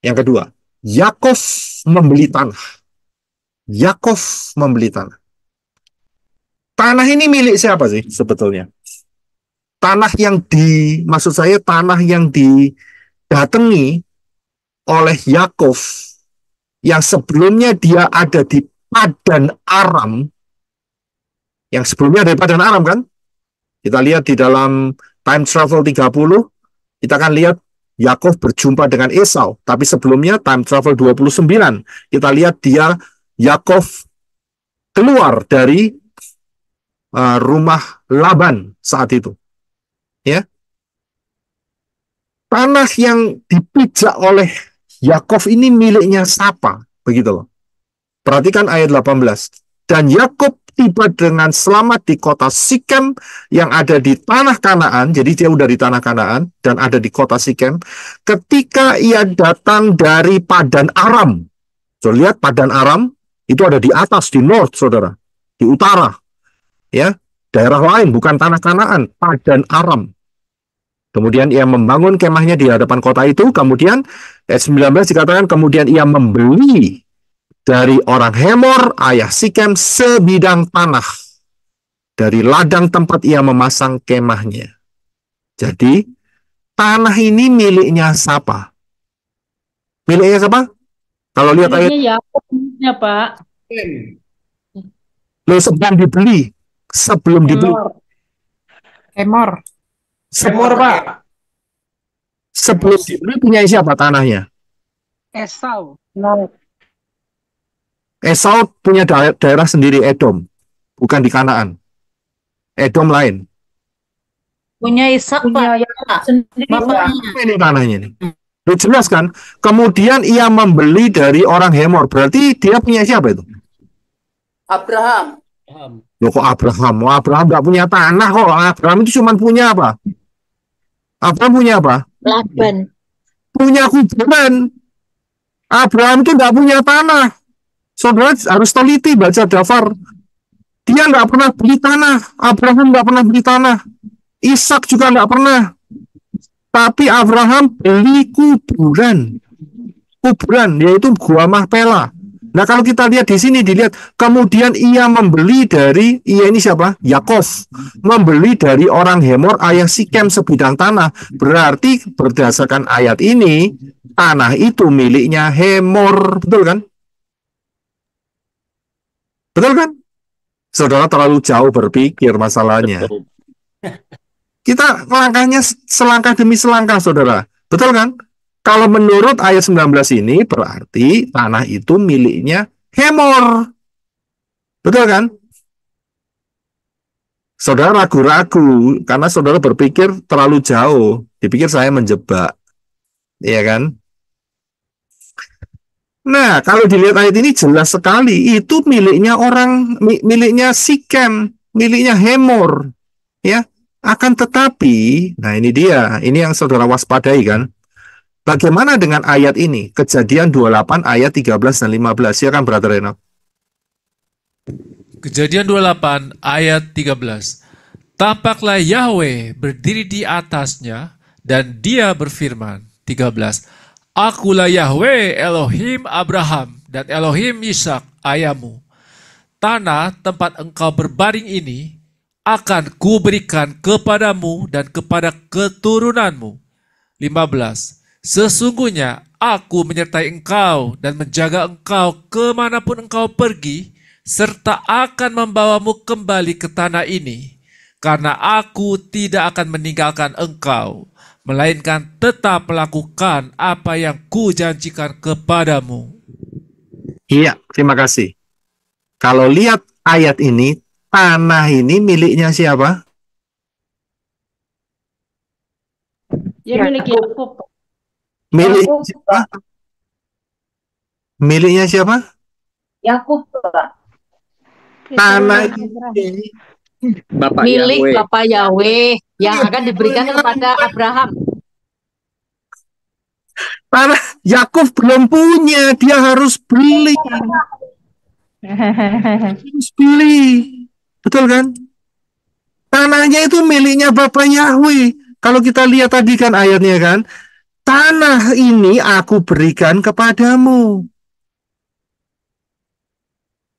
yang kedua, Yakov membeli tanah. Yakov membeli tanah. Tanah ini milik siapa sih sebetulnya? Maksud saya tanah yang didatangi oleh Yakov yang sebelumnya dia ada di Padan Aram. Yang sebelumnya ada di Padan Aram kan? Kita lihat di dalam Time Travel 30, kita akan lihat Yakov berjumpa dengan Esau. Tapi sebelumnya Time Travel 29, kita lihat Yakov keluar dari rumah Laban saat itu. Ya. Tanah yang dipijak oleh Yakov ini miliknya siapa? Begitu loh. Perhatikan ayat 18. Dan Yakov tiba dengan selamat di kota Sikem yang ada di tanah Kanaan. Jadi dia udah di tanah Kanaan dan ada di kota Sikem. Ketika ia datang dari Padan Aram. So, lihat Padan Aram itu ada di atas, di north, saudara. Di utara. Ya, daerah lain, bukan tanah Kanaan. Padan Aram. Kemudian ia membangun kemahnya di hadapan kota itu. Kemudian ayat 19 dikatakan kemudian ia membeli dari orang Hemor, ayah Sikem, sebidang tanah dari ladang tempat ia memasang kemahnya. Jadi, tanah ini miliknya siapa? Miliknya siapa? Kalau lihat ayat, Miliknya Yakub ya, Pak. lo sebelum dibeli. Sebelum dibeli. Hemor. Hemor, Pak. Sebelum dibeli punya siapa tanahnya? Esau. Esau punya daerah sendiri, Edom. Bukan di Kanaan. Edom lain. Punya Ishak, Punya Pak. Yakub sendiri, Pak. Bapaknya. Ini tanahnya ini. Lu jelas kan? Kemudian ia membeli dari orang Hemor. Berarti dia punya siapa itu? Abraham. Loh kok Abraham? Oh, Abraham nggak punya tanah kok. Abraham itu cuma punya apa? Abraham punya apa? Laban. Punya kuburan. Abraham itu nggak punya tanah. Saudara harus teliti baca daftar. Dia nggak pernah beli tanah. Abraham nggak pernah beli tanah. Ishak juga nggak pernah. Tapi Abraham beli kuburan. Kuburan, yaitu Gua Mahpela. Nah, kalau kita lihat di sini, dilihat. Kemudian ia membeli dari, ia ini siapa? Yakov. Membeli dari orang Hemor, ayah Sikem, sebidang tanah. Berarti berdasarkan ayat ini, tanah itu miliknya Hemor. Betul kan? Betul kan? Saudara terlalu jauh berpikir masalahnya. Kita langkahnya selangkah demi selangkah, saudara. Betul kan? Kalau menurut ayat 19 ini, berarti tanah itu miliknya Hemor. Betul kan? Saudara ragu-ragu, karena saudara berpikir terlalu jauh. Dipikir saya menjebak. Iya kan? Nah, kalau dilihat ayat ini jelas sekali. Itu miliknya miliknya Sikem, miliknya Hemor. Ya. Akan tetapi, nah ini dia. Ini yang saudara waspadai kan? Bagaimana dengan ayat ini? Kejadian 28 ayat 13 dan 15. Silakan Brother Reno. Kejadian 28 ayat 13. Tampaklah Yahweh berdiri di atasnya dan dia berfirman. 13. Akulah Yahweh Elohim Abraham dan Elohim Ishak ayahmu. Tanah tempat engkau berbaring ini akan kuberikan kepadamu dan kepada keturunanmu. 15. Sesungguhnya aku menyertai engkau dan menjaga engkau kemanapun engkau pergi, serta akan membawamu kembali ke tanah ini, karena aku tidak akan meninggalkan engkau, melainkan tetap melakukan apa yang kujanjikan kepadamu. Iya, terima kasih. Kalau lihat ayat ini, tanah ini miliknya siapa? Ya milik Yakub. Milik siapa? Miliknya siapa? Yakub, Pak. Tanah ini Milik Bapak Yahweh yang akan diberikan kepada Abraham. tanah Yakov belum punya, dia harus beli. Harus beli. Betul kan? Tanahnya itu miliknya Bapak Yahweh. Kalau kita lihat tadi kan ayatnya kan, tanah ini aku berikan kepadamu.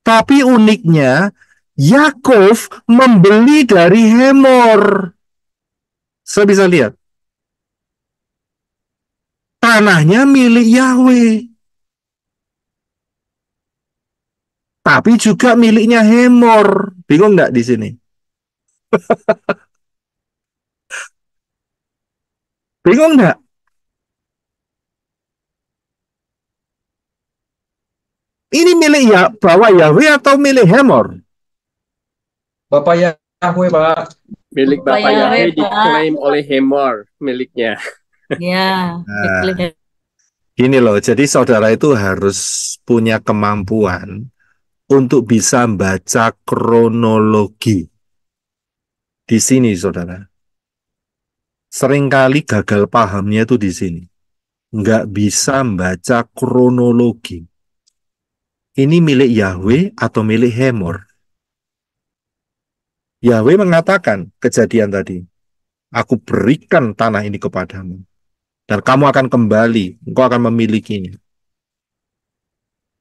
Tapi uniknya, Yakov membeli dari Hemor. Saya bisa lihat. Tanahnya milik Yahweh. Tapi juga miliknya Hemor. Bingung nggak di sini? Bingung nggak? Ini milik ya bawa Yahweh atau milik Hemor? Bapak Yahweh, Pak. Milik Bapak Bapak Yahweh, Yahweh Pak. diklaim oleh Hemor miliknya. Ya, Nah, gini loh, jadi saudara itu harus punya kemampuan untuk bisa membaca kronologi. Di sini, saudara. Seringkali gagal pahamnya itu di sini. Nggak bisa membaca kronologi. Ini milik Yahweh atau milik Hemor? Yahweh mengatakan kejadian tadi, aku berikan tanah ini kepadamu, dan kamu akan kembali, engkau akan memilikinya.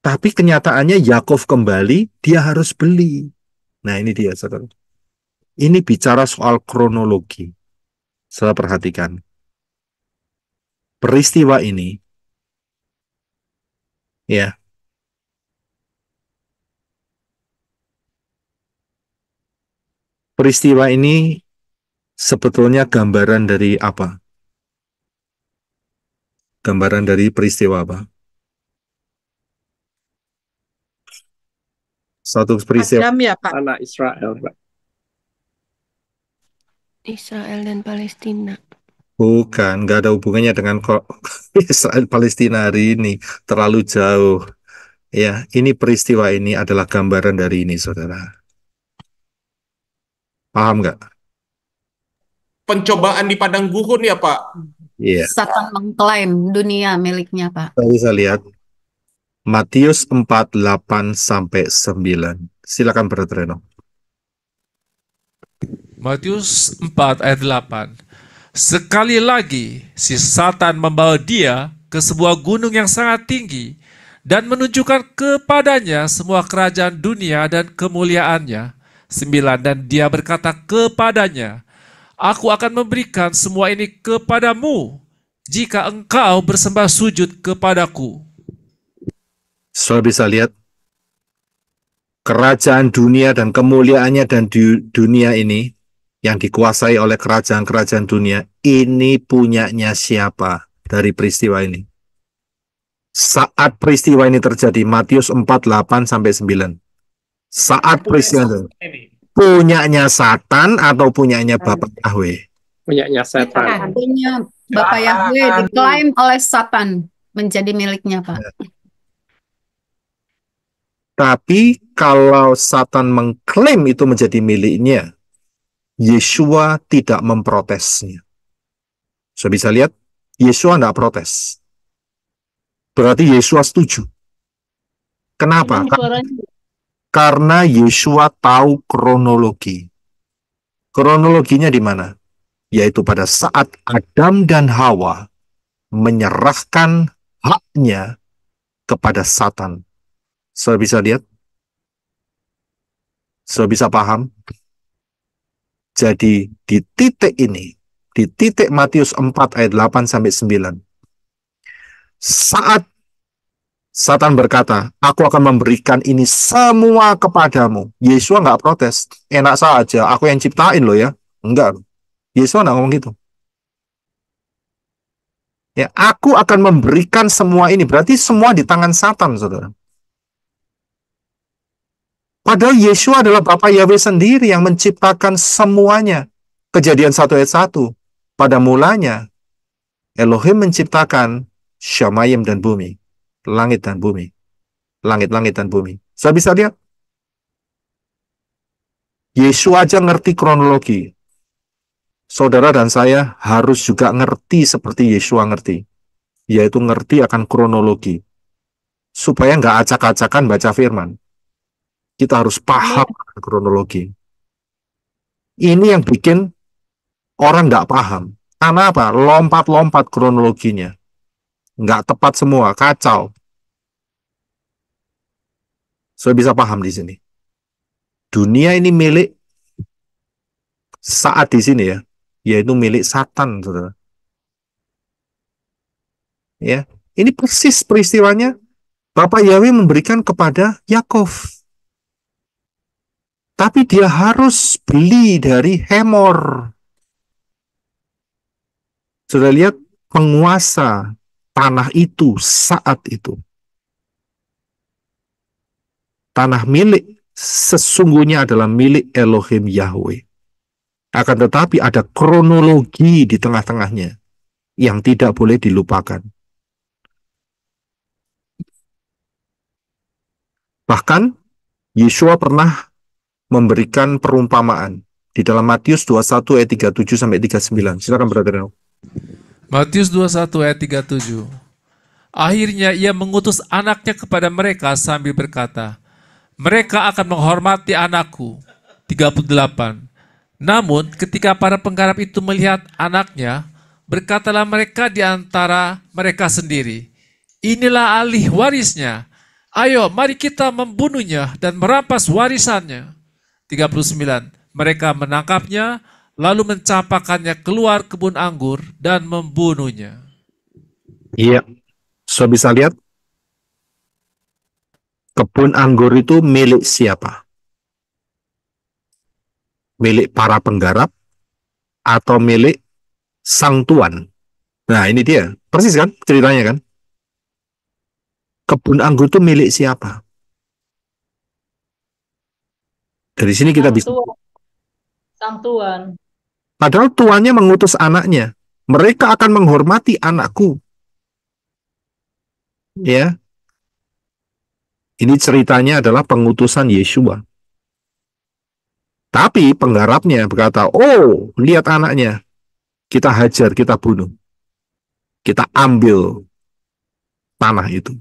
Tapi kenyataannya Yakov kembali, dia harus beli. Nah ini dia, saudara. Ini bicara soal kronologi. Saudara perhatikan. Peristiwa ini, ya, peristiwa ini sebetulnya gambaran dari apa? Gambaran dari peristiwa apa? Satu peristiwa. Adam ya, Pak. Anak Israel, Pak. Israel dan Palestina. Bukan, nggak ada hubungannya dengan Israel Palestina hari ini. Terlalu jauh. Ya, ini peristiwa ini adalah gambaran dari ini, saudara. Paham nggak? Pencobaan di padang gurun ya, Pak. Iya. Satan mengklaim dunia miliknya, Pak. Kita bisa lihat Matius 4:8-9. Silakan Brother Reno. Matius 4 ayat 8. Sekali lagi si Satan membawa dia ke sebuah gunung yang sangat tinggi dan menunjukkan kepadanya semua kerajaan dunia dan kemuliaannya. 9. Dan dia berkata kepadanya, Aku akan memberikan semua ini kepadamu jika engkau bersembah sujud kepadaku. Saudara bisa lihat kerajaan dunia dan kemuliaannya dan dunia ini yang dikuasai oleh kerajaan-kerajaan dunia ini punyanya siapa dari peristiwa ini? Saat peristiwa ini terjadi, Matius 4:8-9. Saat peristiwa ini, punyanya Satan atau punyanya Bapak Yahweh? Punyanya setan. Punya Bapak Yahweh diklaim oleh Satan menjadi miliknya, Pak. Tapi kalau Satan mengklaim itu menjadi miliknya, Yesua tidak memprotesnya. Saya bisa lihat, Yesua tidak protes. Berarti Yesua setuju. Kenapa? Karena Yesua tahu kronologi. Kronologinya di mana? Yaitu pada saat Adam dan Hawa menyerahkan haknya kepada Satan. Saya bisa lihat? Saya bisa paham? Jadi di titik ini, di titik Matius 4 ayat 8-9, saat Satan berkata, aku akan memberikan ini semua kepadamu. Yesua nggak protes. Enak saja, aku yang ciptain loh ya. Enggak. Yesua nggak ngomong gitu. Ya, aku akan memberikan semua ini. Berarti semua di tangan Satan, saudara. Padahal Yesua adalah Bapa Yahweh sendiri yang menciptakan semuanya. Kejadian 1 ayat 1. Pada mulanya, Elohim menciptakan Syamayim dan bumi. Langit dan bumi. Langit-langit dan bumi. Saya bisa lihat. Yesua aja ngerti kronologi. Saudara dan saya harus juga ngerti seperti Yesua ngerti. Yaitu ngerti akan kronologi. Supaya nggak acak-acakan baca firman. Kita harus paham kronologi. Ini yang bikin orang nggak paham. Karena apa? Lompat-lompat kronologinya. Nggak tepat semua, kacau. Saya bisa paham di sini. Dunia ini milik saat di sini ya, yaitu milik Satan, saudara. Ya, ini persis peristiwanya. Bapak Yahweh memberikan kepada Yakov. Tapi dia harus beli dari Hemor. Sudah lihat penguasa tanah itu saat itu. Tanah milik sesungguhnya adalah milik Elohim Yahweh. Akan tetapi ada kronologi di tengah-tengahnya yang tidak boleh dilupakan. Bahkan Yesua pernah memberikan perumpamaan di dalam Matius 21 ayat 37-39. Silakan Brother Reno. Matius 21 ayat 37. Akhirnya ia mengutus anaknya kepada mereka sambil berkata, mereka akan menghormati anakku. 38. Namun ketika para penggarap itu melihat anaknya, berkatalah mereka di antara mereka sendiri, inilah ahli warisnya. Ayo, mari kita membunuhnya dan merampas warisannya. 39. Mereka menangkapnya, lalu mencampakkannya keluar kebun anggur dan membunuhnya. Iya. So bisa lihat, kebun anggur itu milik siapa? Milik para penggarap atau milik sang tuan? Nah, ini dia. Persis kan ceritanya kan? Kebun anggur itu milik siapa? Dari sini kita bisa. Sang tuan. Padahal tuannya mengutus anaknya. Mereka akan menghormati anakku. Ya. Ini ceritanya adalah pengutusan Yeshua. Tapi penggarapnya berkata, oh, lihat anaknya. Kita hajar, kita bunuh. Kita ambil tanah itu.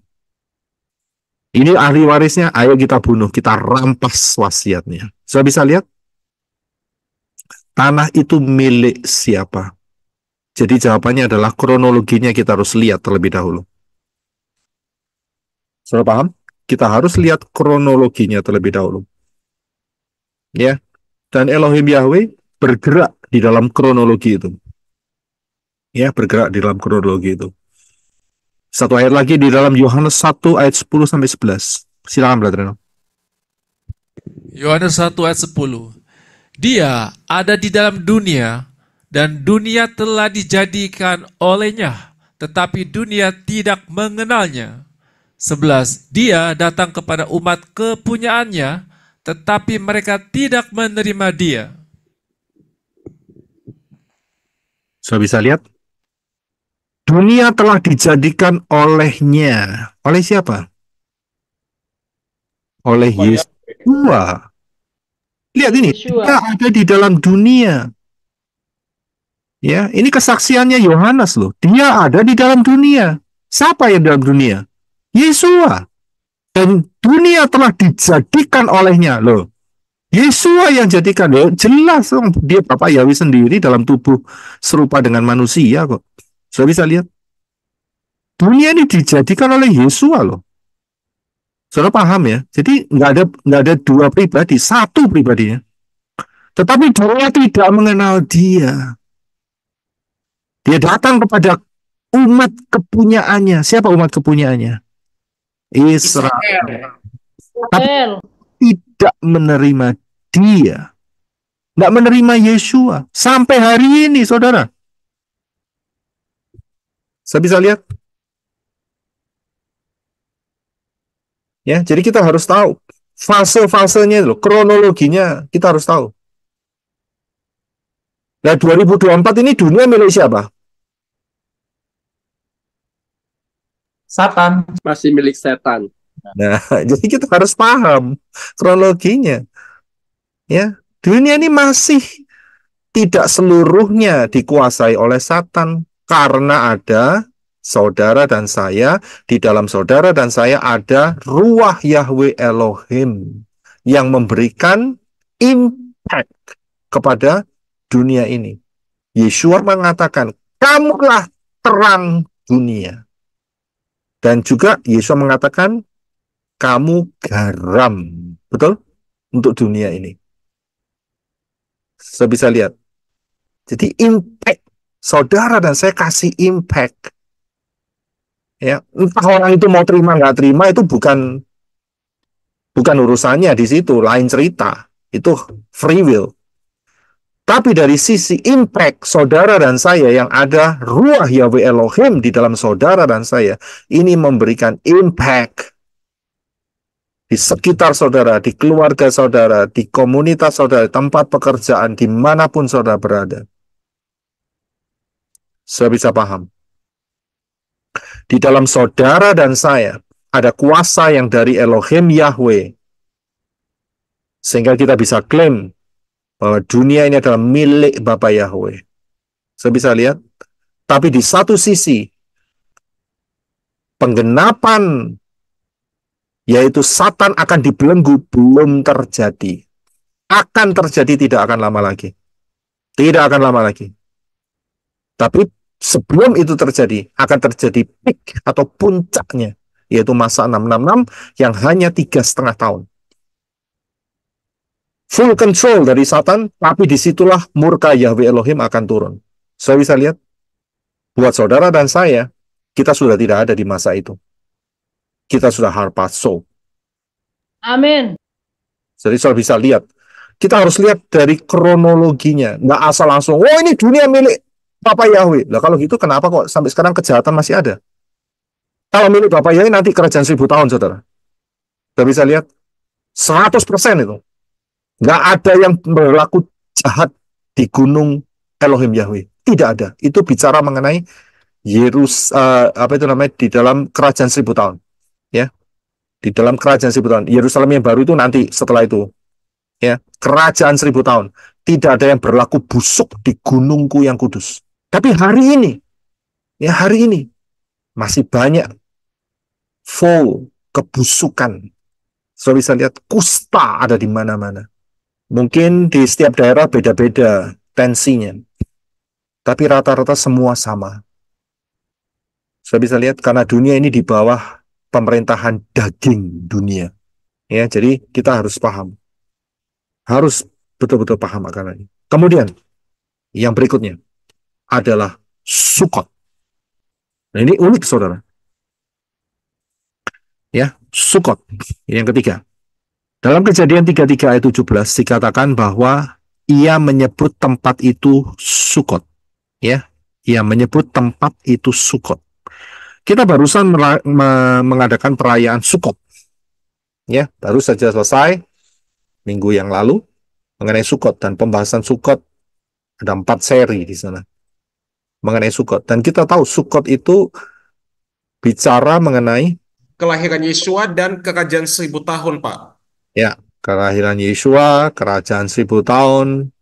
Ini ahli warisnya, ayo kita bunuh, kita rampas wasiatnya. Saya bisa lihat, tanah itu milik siapa? Jadi jawabannya adalah kronologinya kita harus lihat terlebih dahulu. Sudah paham? Kita harus lihat kronologinya terlebih dahulu. Ya. Dan Elohim Yahweh bergerak di dalam kronologi itu. Ya, bergerak di dalam kronologi itu. Satu ayat lagi di dalam Yohanes 1 ayat 10 sampai 11. Silakan Brother Reno. Yohanes 1 ayat 10. Dia ada di dalam dunia, dan dunia telah dijadikan olehnya, tetapi dunia tidak mengenalnya. 11. Dia datang kepada umat kepunyaannya, tetapi mereka tidak menerima dia. Sudah bisa lihat? Dunia telah dijadikan olehnya. Oleh siapa? Oleh Yeshua. Lihat ini, dia ada di dalam dunia. Ya, ini kesaksiannya Yohanes loh. Dia ada di dalam dunia. Siapa yang dalam dunia? Yeshua. Dan dunia telah dijadikan olehnya loh. Yeshua yang jadikan loh. Jelas dong, dia Bapak Yahweh sendiri dalam tubuh serupa dengan manusia kok. Sudah bisa lihat. Dunia ini dijadikan oleh Yeshua loh. Saudara paham ya? Jadi nggak ada dua pribadi, satu pribadinya. Tetapi dunia tidak mengenal dia. Dia datang kepada umat kepunyaannya. Siapa umat kepunyaannya? Israel. Tapi tidak menerima dia. Tidak menerima Yeshua. Sampai hari ini, saudara. Saya bisa lihat. Ya, jadi kita harus tahu fase-fasenya loh, kronologinya kita harus tahu. Nah, 2024 ini dunia milik siapa? Satan. Masih milik setan. Nah, jadi kita harus paham kronologinya. Ya, dunia ini masih tidak seluruhnya dikuasai oleh Satan karena ada saudara dan saya, di dalam saudara dan saya ada ruah Yahweh Elohim yang memberikan impact kepada dunia ini. Yeshua mengatakan, kamulah terang dunia. Dan juga Yeshua mengatakan, kamu garam. Betul? Untuk dunia ini. Saya bisa lihat. Jadi impact. Saudara dan saya kasih impact. Ya, entah orang itu mau terima nggak terima itu bukan urusannya di situ, lain cerita. Itu free will. Tapi dari sisi impact saudara dan saya yang ada ruah Yahweh Elohim di dalam saudara dan saya, ini memberikan impact di sekitar saudara, di keluarga saudara, di komunitas saudara, tempat pekerjaan, dimanapun saudara berada. Saya bisa paham. Di dalam saudara dan saya ada kuasa yang dari Elohim Yahweh. Sehingga kita bisa klaim bahwa dunia ini adalah milik Bapa Yahweh. Saya bisa lihat. Tapi di satu sisi, penggenapan, yaitu Satan akan dibelenggu, belum terjadi. Akan terjadi, tidak akan lama lagi. Tidak akan lama lagi. Tapi sebelum itu terjadi, akan terjadi peak atau puncaknya, yaitu masa 666 yang hanya 3,5 tahun. Full control dari Satan, tapi disitulah murka Yahweh Elohim akan turun. Saya bisa lihat, buat saudara dan saya, kita sudah tidak ada di masa itu. Kita sudah harpazo. Amin. Jadi saudara bisa lihat, kita harus lihat dari kronologinya, nggak asal langsung, oh ini dunia milik Bapak Yahweh. Nah kalau gitu kenapa kok sampai sekarang kejahatan masih ada? Kalau milik Bapak Yahweh nanti kerajaan 1000 tahun, saudara. Saudara bisa lihat, 100% itu. Nggak ada yang berlaku jahat di gunung Elohim Yahweh. Tidak ada. Itu bicara mengenai di dalam kerajaan 1000 tahun. Ya, di dalam kerajaan 1000 tahun. Yerusalem yang baru itu nanti setelah itu. Ya, kerajaan 1000 tahun. Tidak ada yang berlaku busuk di gunungku yang kudus. Tapi hari ini masih banyak full kebusukan. Saudara bisa lihat kusta ada di mana-mana. Mungkin di setiap daerah beda-beda tensinya. Tapi rata-rata semua sama. Saudara bisa lihat karena dunia ini di bawah pemerintahan daging dunia. Ya, jadi kita harus paham. Harus betul-betul paham akan ini. Kemudian yang berikutnya adalah Sukot. Nah, ini unik, saudara. Ya, Sukot. Yang ketiga. Dalam Kejadian 33 ayat 17 dikatakan bahwa ia menyebut tempat itu Sukot. Ya, ia menyebut tempat itu Sukot. Kita barusan mengadakan perayaan Sukot. Ya, baru saja selesai minggu yang lalu mengenai Sukot, dan pembahasan Sukot ada 4 seri di sana mengenai Sukot. Dan kita tahu Sukot itu bicara mengenai Kelahiran Yesua dan kerajaan 1000 tahun, Pak. ya, kelahiran Yesua, kerajaan 1000 tahun,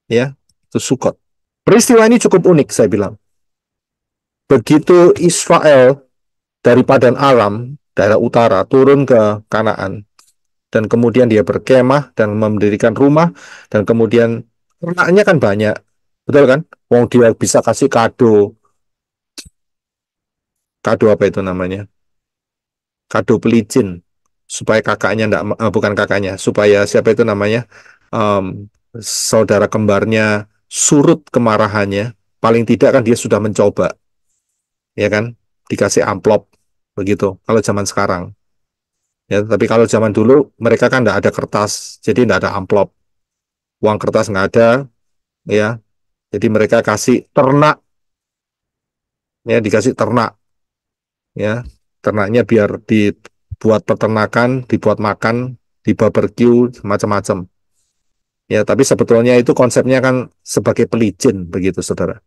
ya, itu Sukot. Peristiwa ini cukup unik, saya bilang. Begitu Israel dari Padan Aram, daerah utara, turun ke Kanaan, dan kemudian dia berkemah dan mendirikan rumah, dan kemudian ternaknya kan banyak, betul kan? Wong dia bisa kasih kado apa itu namanya? Kado pelicin, supaya kakaknya bukan kakaknya, supaya siapa itu namanya? Saudara kembarnya surut kemarahannya, paling tidak kan dia sudah mencoba, ya kan? Dikasih amplop, begitu. Kalau zaman sekarang. Ya, tapi kalau zaman dulu mereka kan nggak ada kertas, jadi nggak ada amplop, uang kertas nggak ada, ya. Jadi mereka kasih ternak, ya, dikasih ternak, ya, ternaknya biar dibuat peternakan, dibuat makan, di barbecue, macam-macam. Ya, tapi sebetulnya itu konsepnya kan sebagai pelicin, begitu, saudara.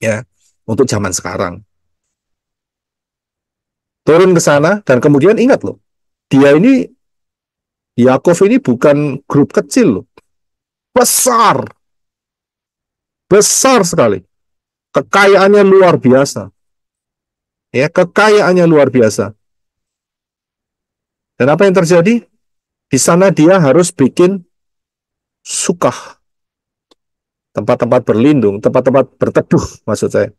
Ya, untuk zaman sekarang. Turun ke sana dan kemudian ingat loh, Yakov ini bukan grup kecil loh. Besar sekali. Kekayaannya luar biasa. Ya, kekayaannya luar biasa. Dan apa yang terjadi? Di sana dia harus bikin sukah. Tempat-tempat berlindung, tempat-tempat berteduh maksud saya.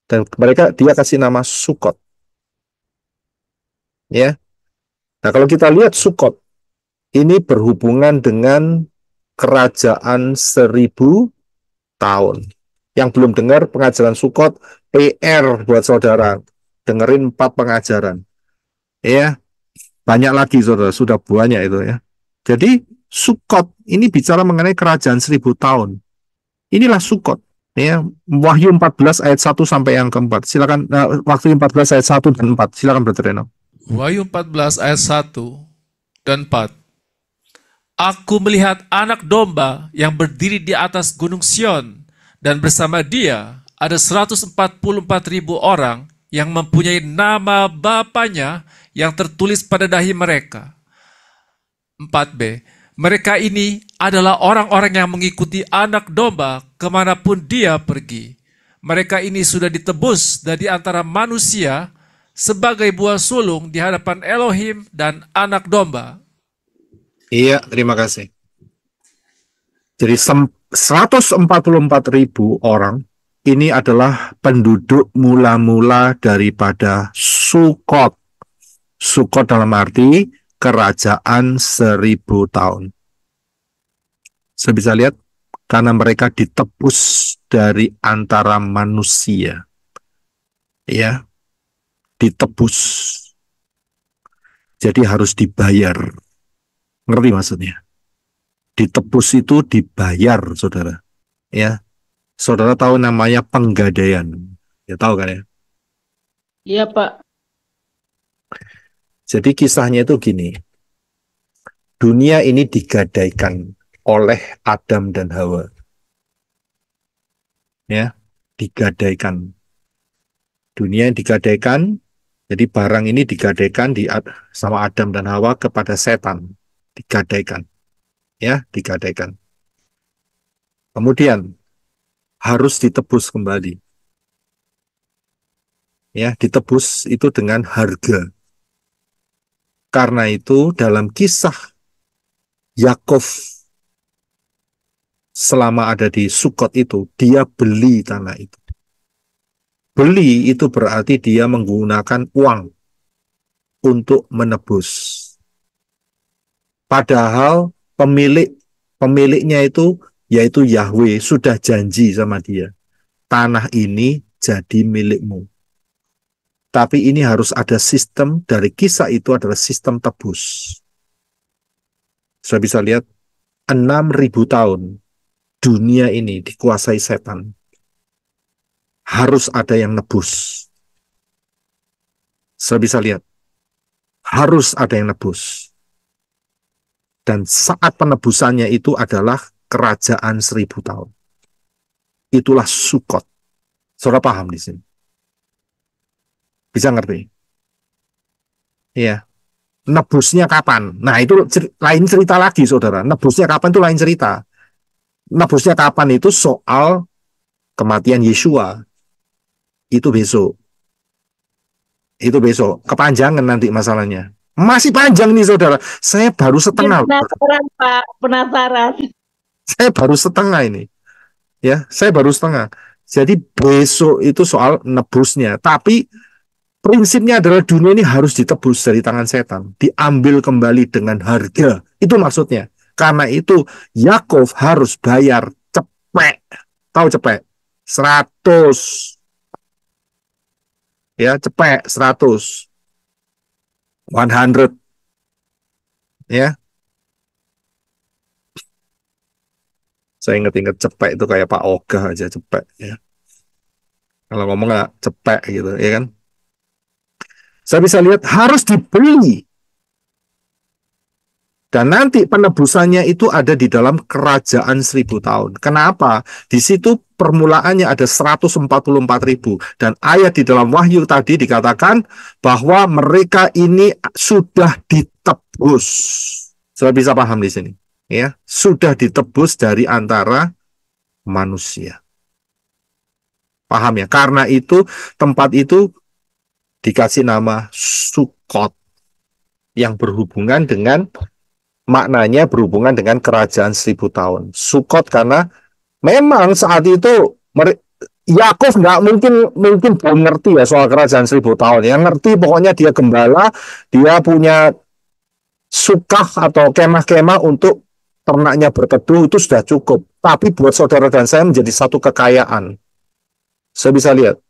Dan dia kasih nama Sukot. Ya. Nah, kalau kita lihat Sukot, ini berhubungan dengan kerajaan 1000 tahun. Yang belum dengar pengajaran Sukot, PR buat saudara, dengerin 4 pengajaran. Ya, banyak lagi saudara, sudah banyak itu ya. Jadi Sukot ini bicara mengenai kerajaan 1000 tahun. Inilah Sukot. Ya, Wahyu 14 ayat 1 sampai yang keempat. Silakan, Wahyu 14 ayat 1 dan 4. Silakan Brother Reno. Wahyu 14 ayat 1 dan 4. Aku melihat anak domba yang berdiri di atas gunung Sion, dan bersama dia ada 144.000 orang yang mempunyai nama Bapanya yang tertulis pada dahi mereka. 4b. Mereka ini adalah orang-orang yang mengikuti anak domba kemanapun dia pergi. Mereka ini sudah ditebus dari antara manusia sebagai buah sulung di hadapan Elohim dan anak domba. Iya, terima kasih. Jadi 144.000 orang ini adalah penduduk mula-mula daripada Sukot. Sukot dalam arti kerajaan 1000 tahun. Saya bisa lihat karena mereka ditebus dari antara manusia. Ya, ditebus. Jadi harus dibayar. Ngerti maksudnya? Ditebus itu dibayar, saudara. Ya, saudara tahu namanya penggadaian. Ya tahu kan ya? Iya, Pak. Jadi kisahnya itu gini. Dunia ini digadaikan oleh Adam dan Hawa. Ya, digadaikan. Dunia yang digadaikan, jadi barang ini digadaikan sama Adam dan Hawa kepada setan. Digadaikan. Ya, digadaikan. Kemudian harus ditebus kembali. Ya, ditebus itu dengan harga. Karena itu dalam kisah Yakov selama ada di Sukot itu, dia beli tanah itu. Beli itu berarti dia menggunakan uang untuk menebus. Padahal pemiliknya itu, yaitu Yahweh, sudah janji sama dia. Tanah ini jadi milikmu. Tapi ini harus ada sistem, dari kisah itu adalah sistem tebus. Saya bisa lihat 6.000 tahun dunia ini dikuasai setan. Harus ada yang nebus. Saya bisa lihat. Harus ada yang nebus. Dan saat penebusannya itu adalah kerajaan 1000 tahun. Itulah Sukot. Saudara paham di sini? Bisa ngerti? Iya. Nebusnya kapan? Nah, itu lain cerita lagi, saudara. Nebusnya kapan itu lain cerita. Nebusnya kapan itu soal kematian Yesua. Itu besok. Itu besok. Kepanjangan nanti masalahnya. Masih panjang nih, saudara. Saya baru setengah. Penasaran, Pak. Penasaran. Saya baru setengah ini. Ya, saya baru setengah. Jadi besok itu soal nebusnya. Tapi prinsipnya adalah dunia ini harus ditebus dari tangan setan. Diambil kembali dengan harga. Itu maksudnya. Karena itu Yakov harus bayar cepek. Tahu cepek? 100. Ya, cepek 100. 100. Ya. Saya ingat-ingat cepek itu kayak Pak Ogah aja cepek ya. Kalau ngomong nggak cepek gitu, ya kan? Saya bisa lihat harus dibeli. Dan nanti penebusannya itu ada di dalam kerajaan 1000 tahun. Kenapa? Di situ permulaannya ada 144.000. Dan ayat di dalam Wahyu tadi dikatakan bahwa mereka ini sudah ditebus. Saya bisa paham di sini. Ya, sudah ditebus dari antara manusia. Paham ya? Karena itu tempat itu dikasih nama Sukot. Yang berhubungan dengan maknanya berhubungan dengan kerajaan 1000 tahun. Sukot karena memang saat itu Yakov nggak mungkin belum ngerti ya soal kerajaan 1000 tahun. Yang ngerti pokoknya dia gembala, dia punya sukah atau kemah-kemah untuk ternaknya berteduh itu sudah cukup. Tapi buat saudara dan saya menjadi satu kekayaan. Saya bisa lihat.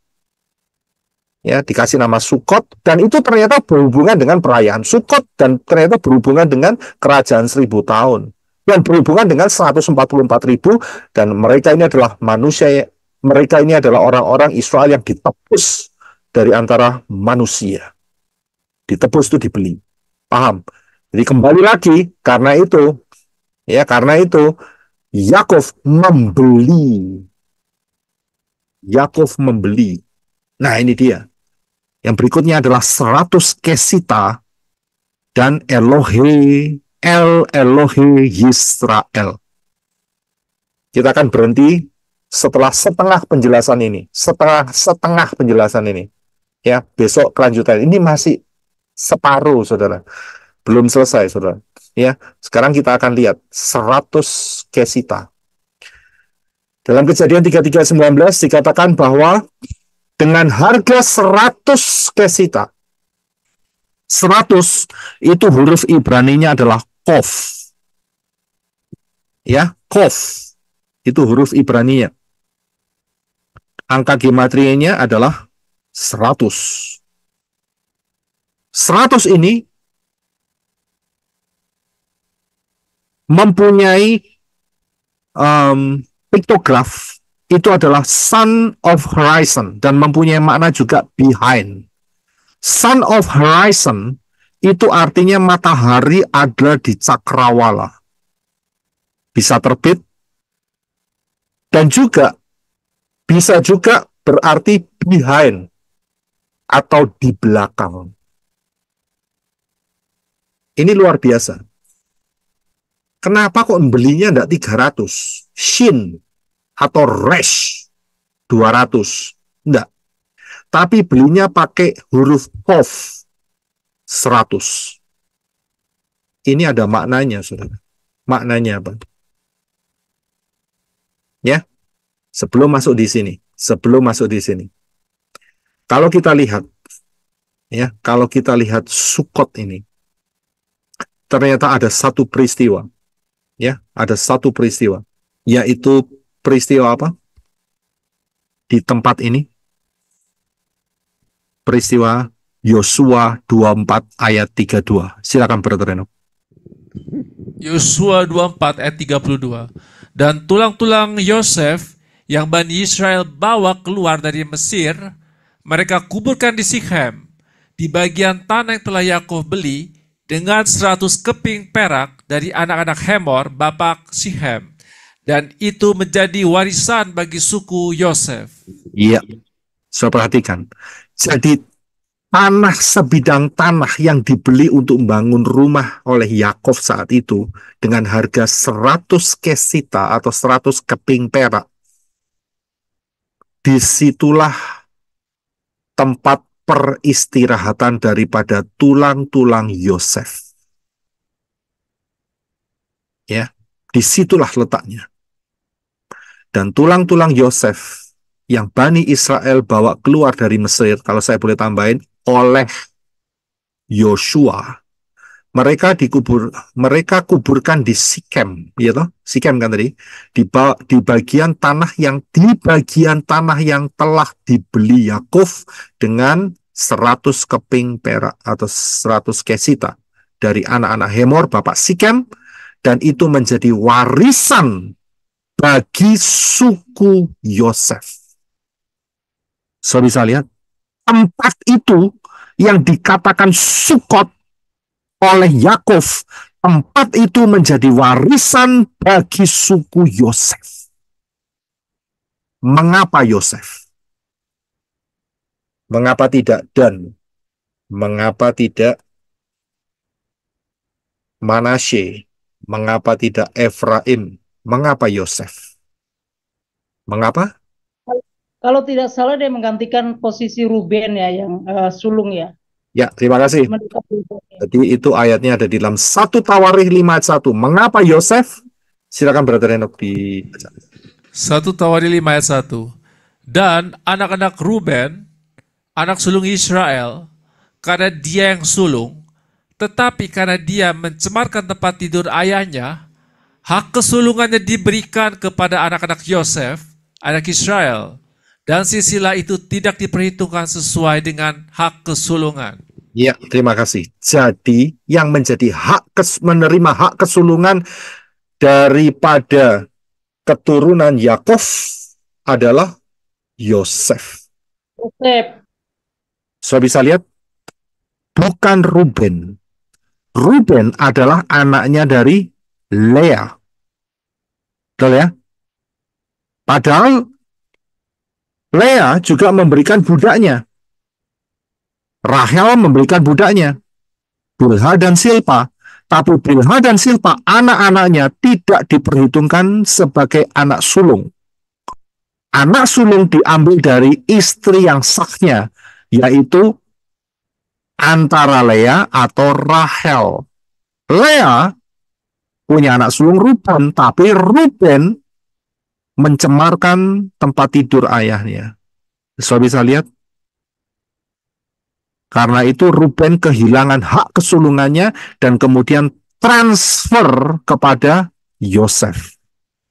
Ya, dikasih nama Sukot, dan itu ternyata berhubungan dengan perayaan Sukot, dan ternyata berhubungan dengan kerajaan 1000 tahun, dan berhubungan dengan 144.000, dan mereka ini adalah manusia, mereka ini adalah orang-orang Israel yang ditebus dari antara manusia. Ditebus itu dibeli. Paham? Jadi kembali lagi, karena itu Yakov membeli. Yakov membeli. Nah, ini dia. Yang berikutnya adalah 100 kesita dan Elohe Yisrael. Kita akan berhenti setelah setengah penjelasan ini. Setengah penjelasan ini. Ya, besok kelanjutan. Ini masih separuh, saudara. Belum selesai, saudara. Ya, sekarang kita akan lihat 100 kesita. Dalam Kejadian 33:19 dikatakan bahwa dengan harga 100 kesita. 100 itu huruf Ibraninya adalah kof. Ya, kof. Itu huruf Ibraninya. Angka gematrianya adalah 100. 100 ini mempunyai piktograf, itu adalah sun of horizon dan mempunyai makna juga behind. Sun of horizon itu artinya matahari ada di cakrawala. Bisa terbit dan juga bisa juga berarti behind atau di belakang. Ini luar biasa. Kenapa kok belinya enggak 300? Shin atau resh 200? Enggak. Tapi belinya pakai huruf kof 100. Ini ada maknanya, saudara. Maknanya apa? Ya, sebelum masuk di sini. Kalau kita lihat, ya, kalau kita lihat Sukot ini, ternyata ada satu peristiwa. Ya, ada satu peristiwa, yaitu peristiwa apa? Di tempat ini, peristiwa Yosua 24 ayat 32. Silakan Brother Reno. Yosua 24 ayat 32. Dan tulang-tulang Yosef yang Bani Israel bawa keluar dari Mesir, mereka kuburkan di Sikhem, di bagian tanah yang telah Yakov beli, dengan 100 keping perak dari anak-anak Hemor, bapak Sikhem. Dan itu menjadi warisan bagi suku Yosef. Iya, saya perhatikan. Jadi tanah, sebidang tanah yang dibeli untuk membangun rumah oleh Yakov saat itu dengan harga 100 kesita atau 100 keping perak. Disitulah tempat peristirahatan daripada tulang-tulang Yosef. Ya, disitulah letaknya. Dan tulang-tulang Yosef yang Bani Israel bawa keluar dari Mesir, kalau saya boleh tambahin, oleh Yosua, mereka kuburkan di Sikem, ya toh? Sikem kan tadi, di bagian tanah yang telah dibeli Yakov dengan 100 keping perak atau 100 kesita dari anak-anak Hemor, bapak Sikem, dan itu menjadi warisan bagi suku Yosef. So bisa lihat, tempat itu yang dikatakan Sukot oleh Yakov, tempat itu menjadi warisan bagi suku Yosef. Mengapa Yosef? Mengapa tidak Dan? Mengapa tidak Manasye? Mengapa tidak Efraim? Mengapa Yosef? Mengapa? Kalau tidak salah dia menggantikan posisi Ruben ya, yang sulung ya. Ya, terima kasih. Jadi itu ayatnya ada di dalam 1 Tawarikh 5:1. Mengapa Yosef? Silakan Brother Enoch dibaca. 1 Tawarikh 5 ayat 1. Dan anak-anak Ruben, anak sulung Israel, karena dia yang sulung, tetapi karena dia mencemarkan tempat tidur ayahnya, hak kesulungannya diberikan kepada anak-anak Yosef, anak Israel, dan sisilah itu tidak diperhitungkan sesuai dengan hak kesulungan. Ya, terima kasih. Jadi yang menjadi menerima hak kesulungan daripada keturunan Yakov adalah Yosef. So bisa lihat, bukan Ruben. Ruben adalah anaknya dari Lea. Betul ya? Padahal Lea juga memberikan budaknya. Rahel memberikan budaknya, Bilha dan Silpa. Tapi Bilha dan Silpa, anak-anaknya tidak diperhitungkan sebagai anak sulung. Anak sulung diambil dari istri yang sahnya, yaitu antara Lea atau Rahel. Lea punya anak sulung Ruben, tapi Ruben mencemarkan tempat tidur ayahnya. Saudara bisa lihat? Karena itu Ruben kehilangan hak kesulungannya dan kemudian transfer kepada Yosef.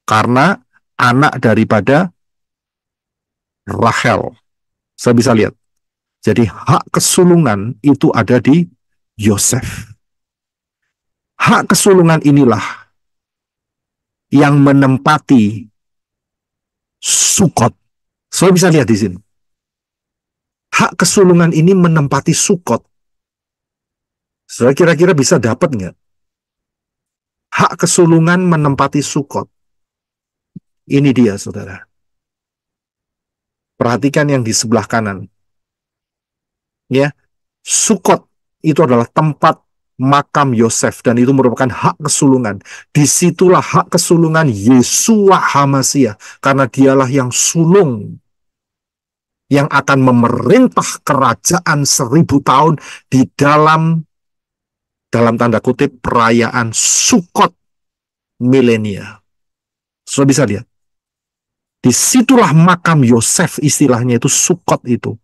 Karena anak daripada Rachel. Saya bisa lihat. Jadi hak kesulungan itu ada di Yosef. Hak kesulungan inilah yang menempati Sukot. Saya bisa lihat di sini. Hak kesulungan ini menempati Sukot. Saya kira-kira bisa dapat nggak? Hak kesulungan menempati Sukot. Ini dia, saudara. Perhatikan yang di sebelah kanan. Ya, Sukot itu adalah tempat makam Yosef dan itu merupakan hak kesulungan. Disitulah hak kesulungan Yeshua HaMasyiah karena dialah yang sulung yang akan memerintah kerajaan 1000 tahun di dalam tanda kutip perayaan Sukot milenia. Sudah bisa lihat. Disitulah makam Yosef, istilahnya itu Sukot itu.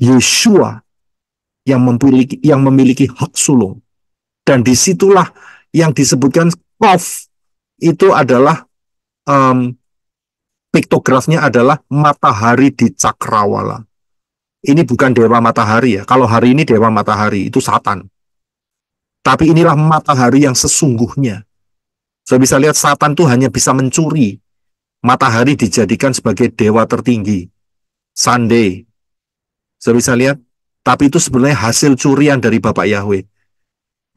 Yeshua yang memiliki hak sulung. Dan disitulah yang disebutkan Kof itu adalah piktografnya adalah matahari di cakrawala. Ini bukan dewa matahari ya. Kalau hari ini dewa matahari itu Satan. Tapi inilah matahari yang sesungguhnya. Saya bisa lihat Satan tuh hanya bisa mencuri. Matahari dijadikan sebagai dewa tertinggi. Sunday. Saya bisa lihat. Tapi itu sebenarnya hasil curian dari Bapak Yahweh.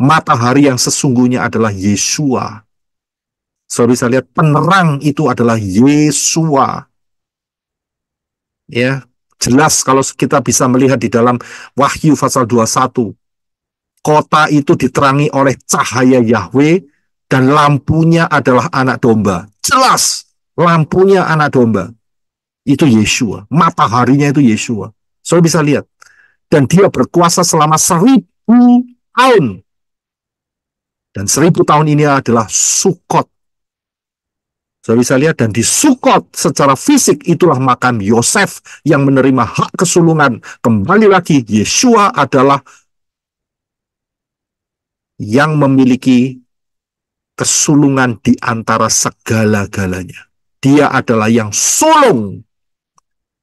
Matahari yang sesungguhnya adalah Yeshua. Saya bisa lihat penerang itu adalah Yeshua. Ya, jelas kalau kita bisa melihat di dalam Wahyu pasal 21. Kota itu diterangi oleh cahaya Yahweh dan lampunya adalah anak domba. Jelas, lampunya anak domba. Itu Yeshua. Mataharinya itu Yeshua. Saya bisa lihat. Dan dia berkuasa selama 1000 tahun. Dan 1000 tahun ini adalah Sukot. Saya bisa lihat, dan di Sukot secara fisik itulah makam Yosef yang menerima hak kesulungan. Kembali lagi, Yeshua adalah yang memiliki kesulungan di antara segala-galanya. Dia adalah yang sulung.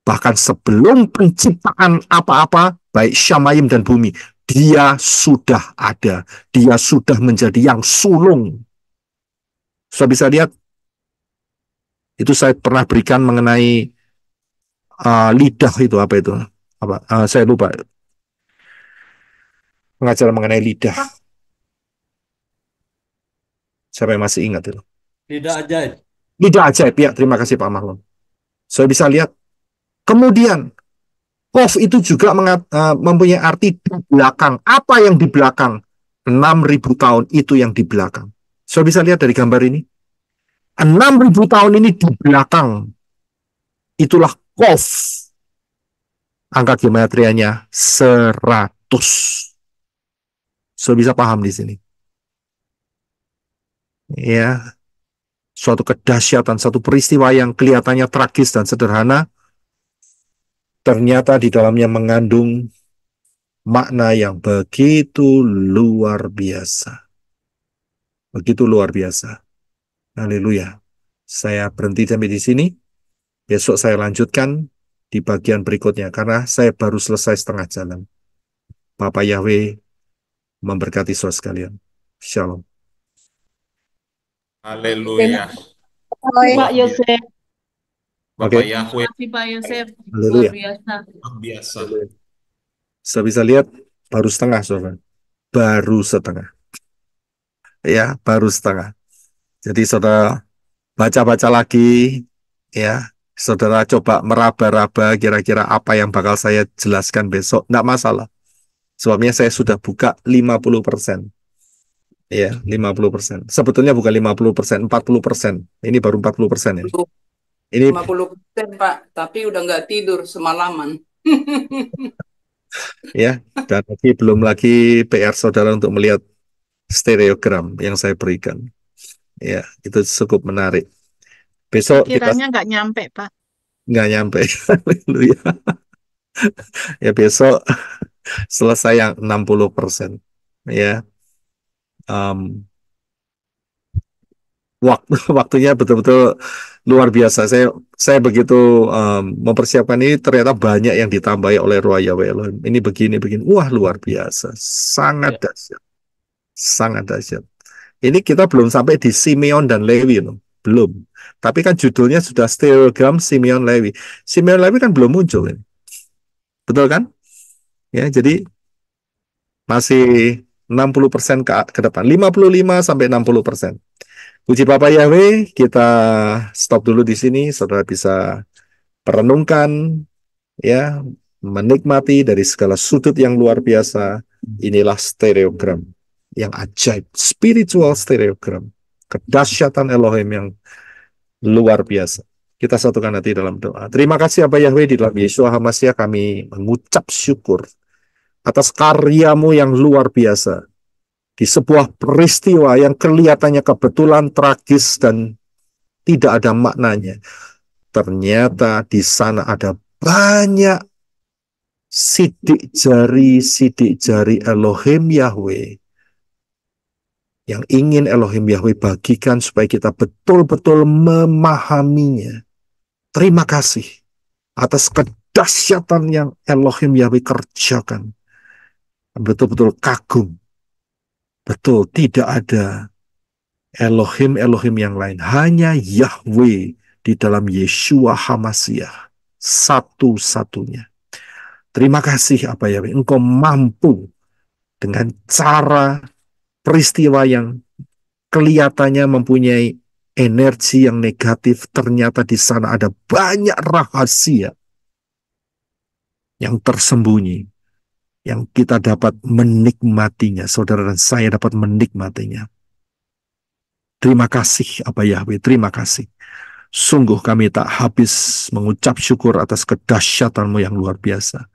Bahkan sebelum penciptaan apa-apa, baik Syamayim dan bumi, dia sudah ada. Dia sudah menjadi yang sulung. Saya bisa lihat, itu saya pernah berikan mengenai lidah itu, apa itu? Saya lupa. Pengajaran mengenai lidah. Siapa yang masih ingat itu? Lidah ajaib. Lidah ajaib, ya. Terima kasih Pak Marlon. Saya bisa lihat. Kemudian, Kof itu juga mempunyai arti di belakang. Apa yang di belakang? 6.000 tahun itu yang di belakang. Saya bisa lihat dari gambar ini. 6.000 tahun ini di belakang. Itulah Kof. Angka geometrianya 100. Saya bisa paham di sini. Ya, suatu kedahsyatan, satu peristiwa yang kelihatannya tragis dan sederhana, ternyata di dalamnya mengandung makna yang begitu luar biasa. Begitu luar biasa. Haleluya. Saya berhenti sampai di sini. Besok saya lanjutkan di bagian berikutnya, karena saya baru selesai setengah jalan. Bapak Yahweh memberkati saudara sekalian. Shalom. Haleluya. Pak Yosef. Bapak Yahweh Pak Yosef. Haleluya. luar biasa. Saya bisa lihat baru setengah, saudara. Baru setengah. Ya, baru setengah. Jadi saudara baca-baca lagi, ya. Saudara coba meraba-raba kira-kira apa yang bakal saya jelaskan besok. Nggak masalah. Sebabnya saya sudah buka 50%. Ya, 50%. Sebetulnya bukan 50%, 40%. Ini baru 40% ya. Ini 50%, Pak, tapi udah nggak tidur semalaman. ya, dan belum lagi PR saudara untuk melihat stereogram yang saya berikan. Ya, itu cukup menarik. Besok kita Kiranya nggak nyampe, Pak. nggak nyampe. Haleluya. Ya besok selesai yang 60%. Ya, waktunya betul-betul luar biasa. Saya begitu mempersiapkan ini, ternyata banyak yang ditambahi oleh Roh Yahweh Elohim. Ini begini. Wah, luar biasa. Sangat dahsyat. Sangat dahsyat. Ini kita belum sampai di Simeon dan Lewi loh. Belum. Tapi kan judulnya sudah Stereogram Simeon Lewi. Simeon Lewi kan belum muncul ini. Betul kan? Ya, jadi masih 60% ke depan. 55 sampai 60%. Puji Bapa Yahweh, kita stop dulu di sini. Saudara bisa perenungkan, ya, menikmati dari segala sudut yang luar biasa. Inilah stereogram yang ajaib, spiritual stereogram, kedahsyatan Elohim yang luar biasa. Kita satukan hati dalam doa. Terima kasih Bapa Yahweh, di dalam Yeshua HaMashiach kami mengucap syukur atas karyamu yang luar biasa. Di sebuah peristiwa yang kelihatannya kebetulan tragis dan tidak ada maknanya. Ternyata di sana ada banyak sidik jari Elohim Yahweh yang ingin Elohim Yahweh bagikan supaya kita betul-betul memahaminya. Terima kasih atas kedahsyatan yang Elohim Yahweh kerjakan. Betul-betul kagum. Betul, tidak ada Elohim yang lain. Hanya Yahweh di dalam Yeshua HaMashiach. Satu-satunya. Terima kasih Bapa Yahweh. Engkau mampu dengan cara peristiwa yang kelihatannya mempunyai energi yang negatif. Ternyata di sana ada banyak rahasia yang tersembunyi, yang kita dapat menikmatinya. Saudara dan saya dapat menikmatinya. Terima kasih Bapa Yahweh, terima kasih. Sungguh kami tak habis mengucap syukur atas kedahsyatan-Mu yang luar biasa.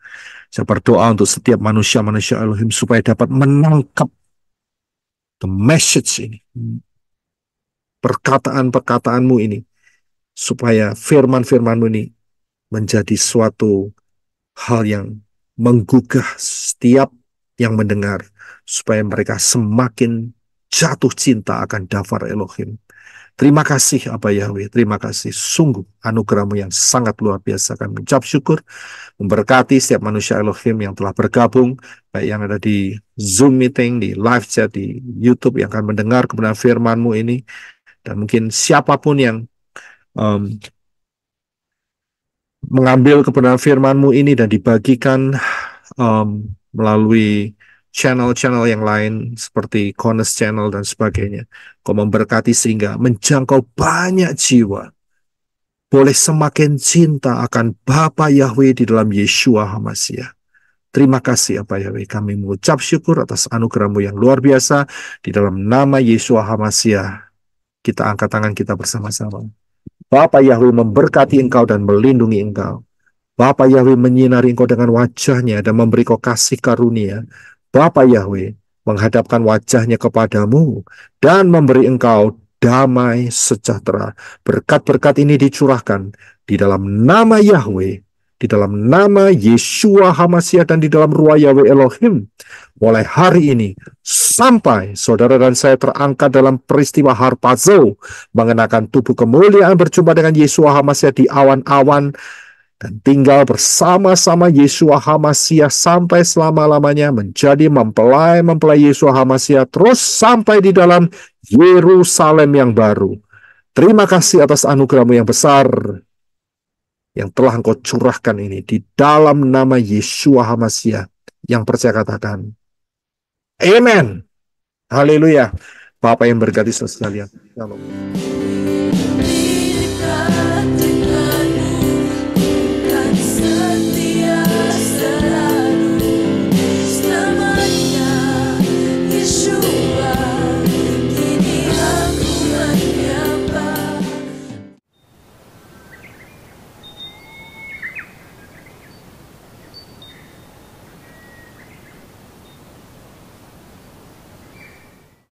Saya berdoa untuk setiap manusia-manusia Elohim supaya dapat menangkap the message ini, perkataan-perkataan-Mu ini, supaya firman-firman-Mu ini menjadi suatu hal yang menggugah setiap yang mendengar, supaya mereka semakin jatuh cinta akan Dafar Elohim. Terima kasih Bapa Yahweh, terima kasih. Sungguh anugerah-Mu yang sangat luar biasa. Kami mengucap syukur, memberkati setiap manusia Elohim yang telah bergabung, baik yang ada di Zoom meeting, di live chat, di YouTube, yang akan mendengar kebenaran firman-Mu ini, dan mungkin siapapun yang mengambil kebenaran firman-Mu ini dan dibagikan melalui channel-channel yang lain seperti Kones Channel dan sebagainya. Kau memberkati sehingga menjangkau banyak jiwa, boleh semakin cinta akan Bapa Yahweh di dalam Yeshua HaMashiach. Terima kasih Bapa Yahweh, kami mengucap syukur atas anugerah-Mu yang luar biasa. Di dalam nama Yeshua HaMashiach, kita angkat tangan kita bersama-sama. Bapa Yahweh memberkati engkau dan melindungi engkau. Bapa Yahweh menyinari engkau dengan wajah-Nya dan memberi kau kasih karunia. Bapa Yahweh menghadapkan wajah-Nya kepadamu dan memberi engkau damai sejahtera. Berkat-berkat ini dicurahkan di dalam nama Yahweh, di dalam nama Yeshua HaMashiach, dan di dalam Ruah Yahweh Elohim. Mulai hari ini sampai saudara dan saya terangkat dalam peristiwa harpazo, mengenakan tubuh kemuliaan berjumpa dengan Yeshua HaMashiach di awan-awan, dan tinggal bersama-sama Yeshua HaMashiach sampai selama-lamanya, menjadi mempelai Yeshua HaMashiach terus sampai di dalam Yerusalem yang baru. Terima kasih atas anugerah-Mu yang besar yang telah Engkau curahkan ini di dalam nama Yeshua HaMashiach. Yang percaya katakan amen. Haleluya. Bapak yang berkati saudara sekalian. Shalom.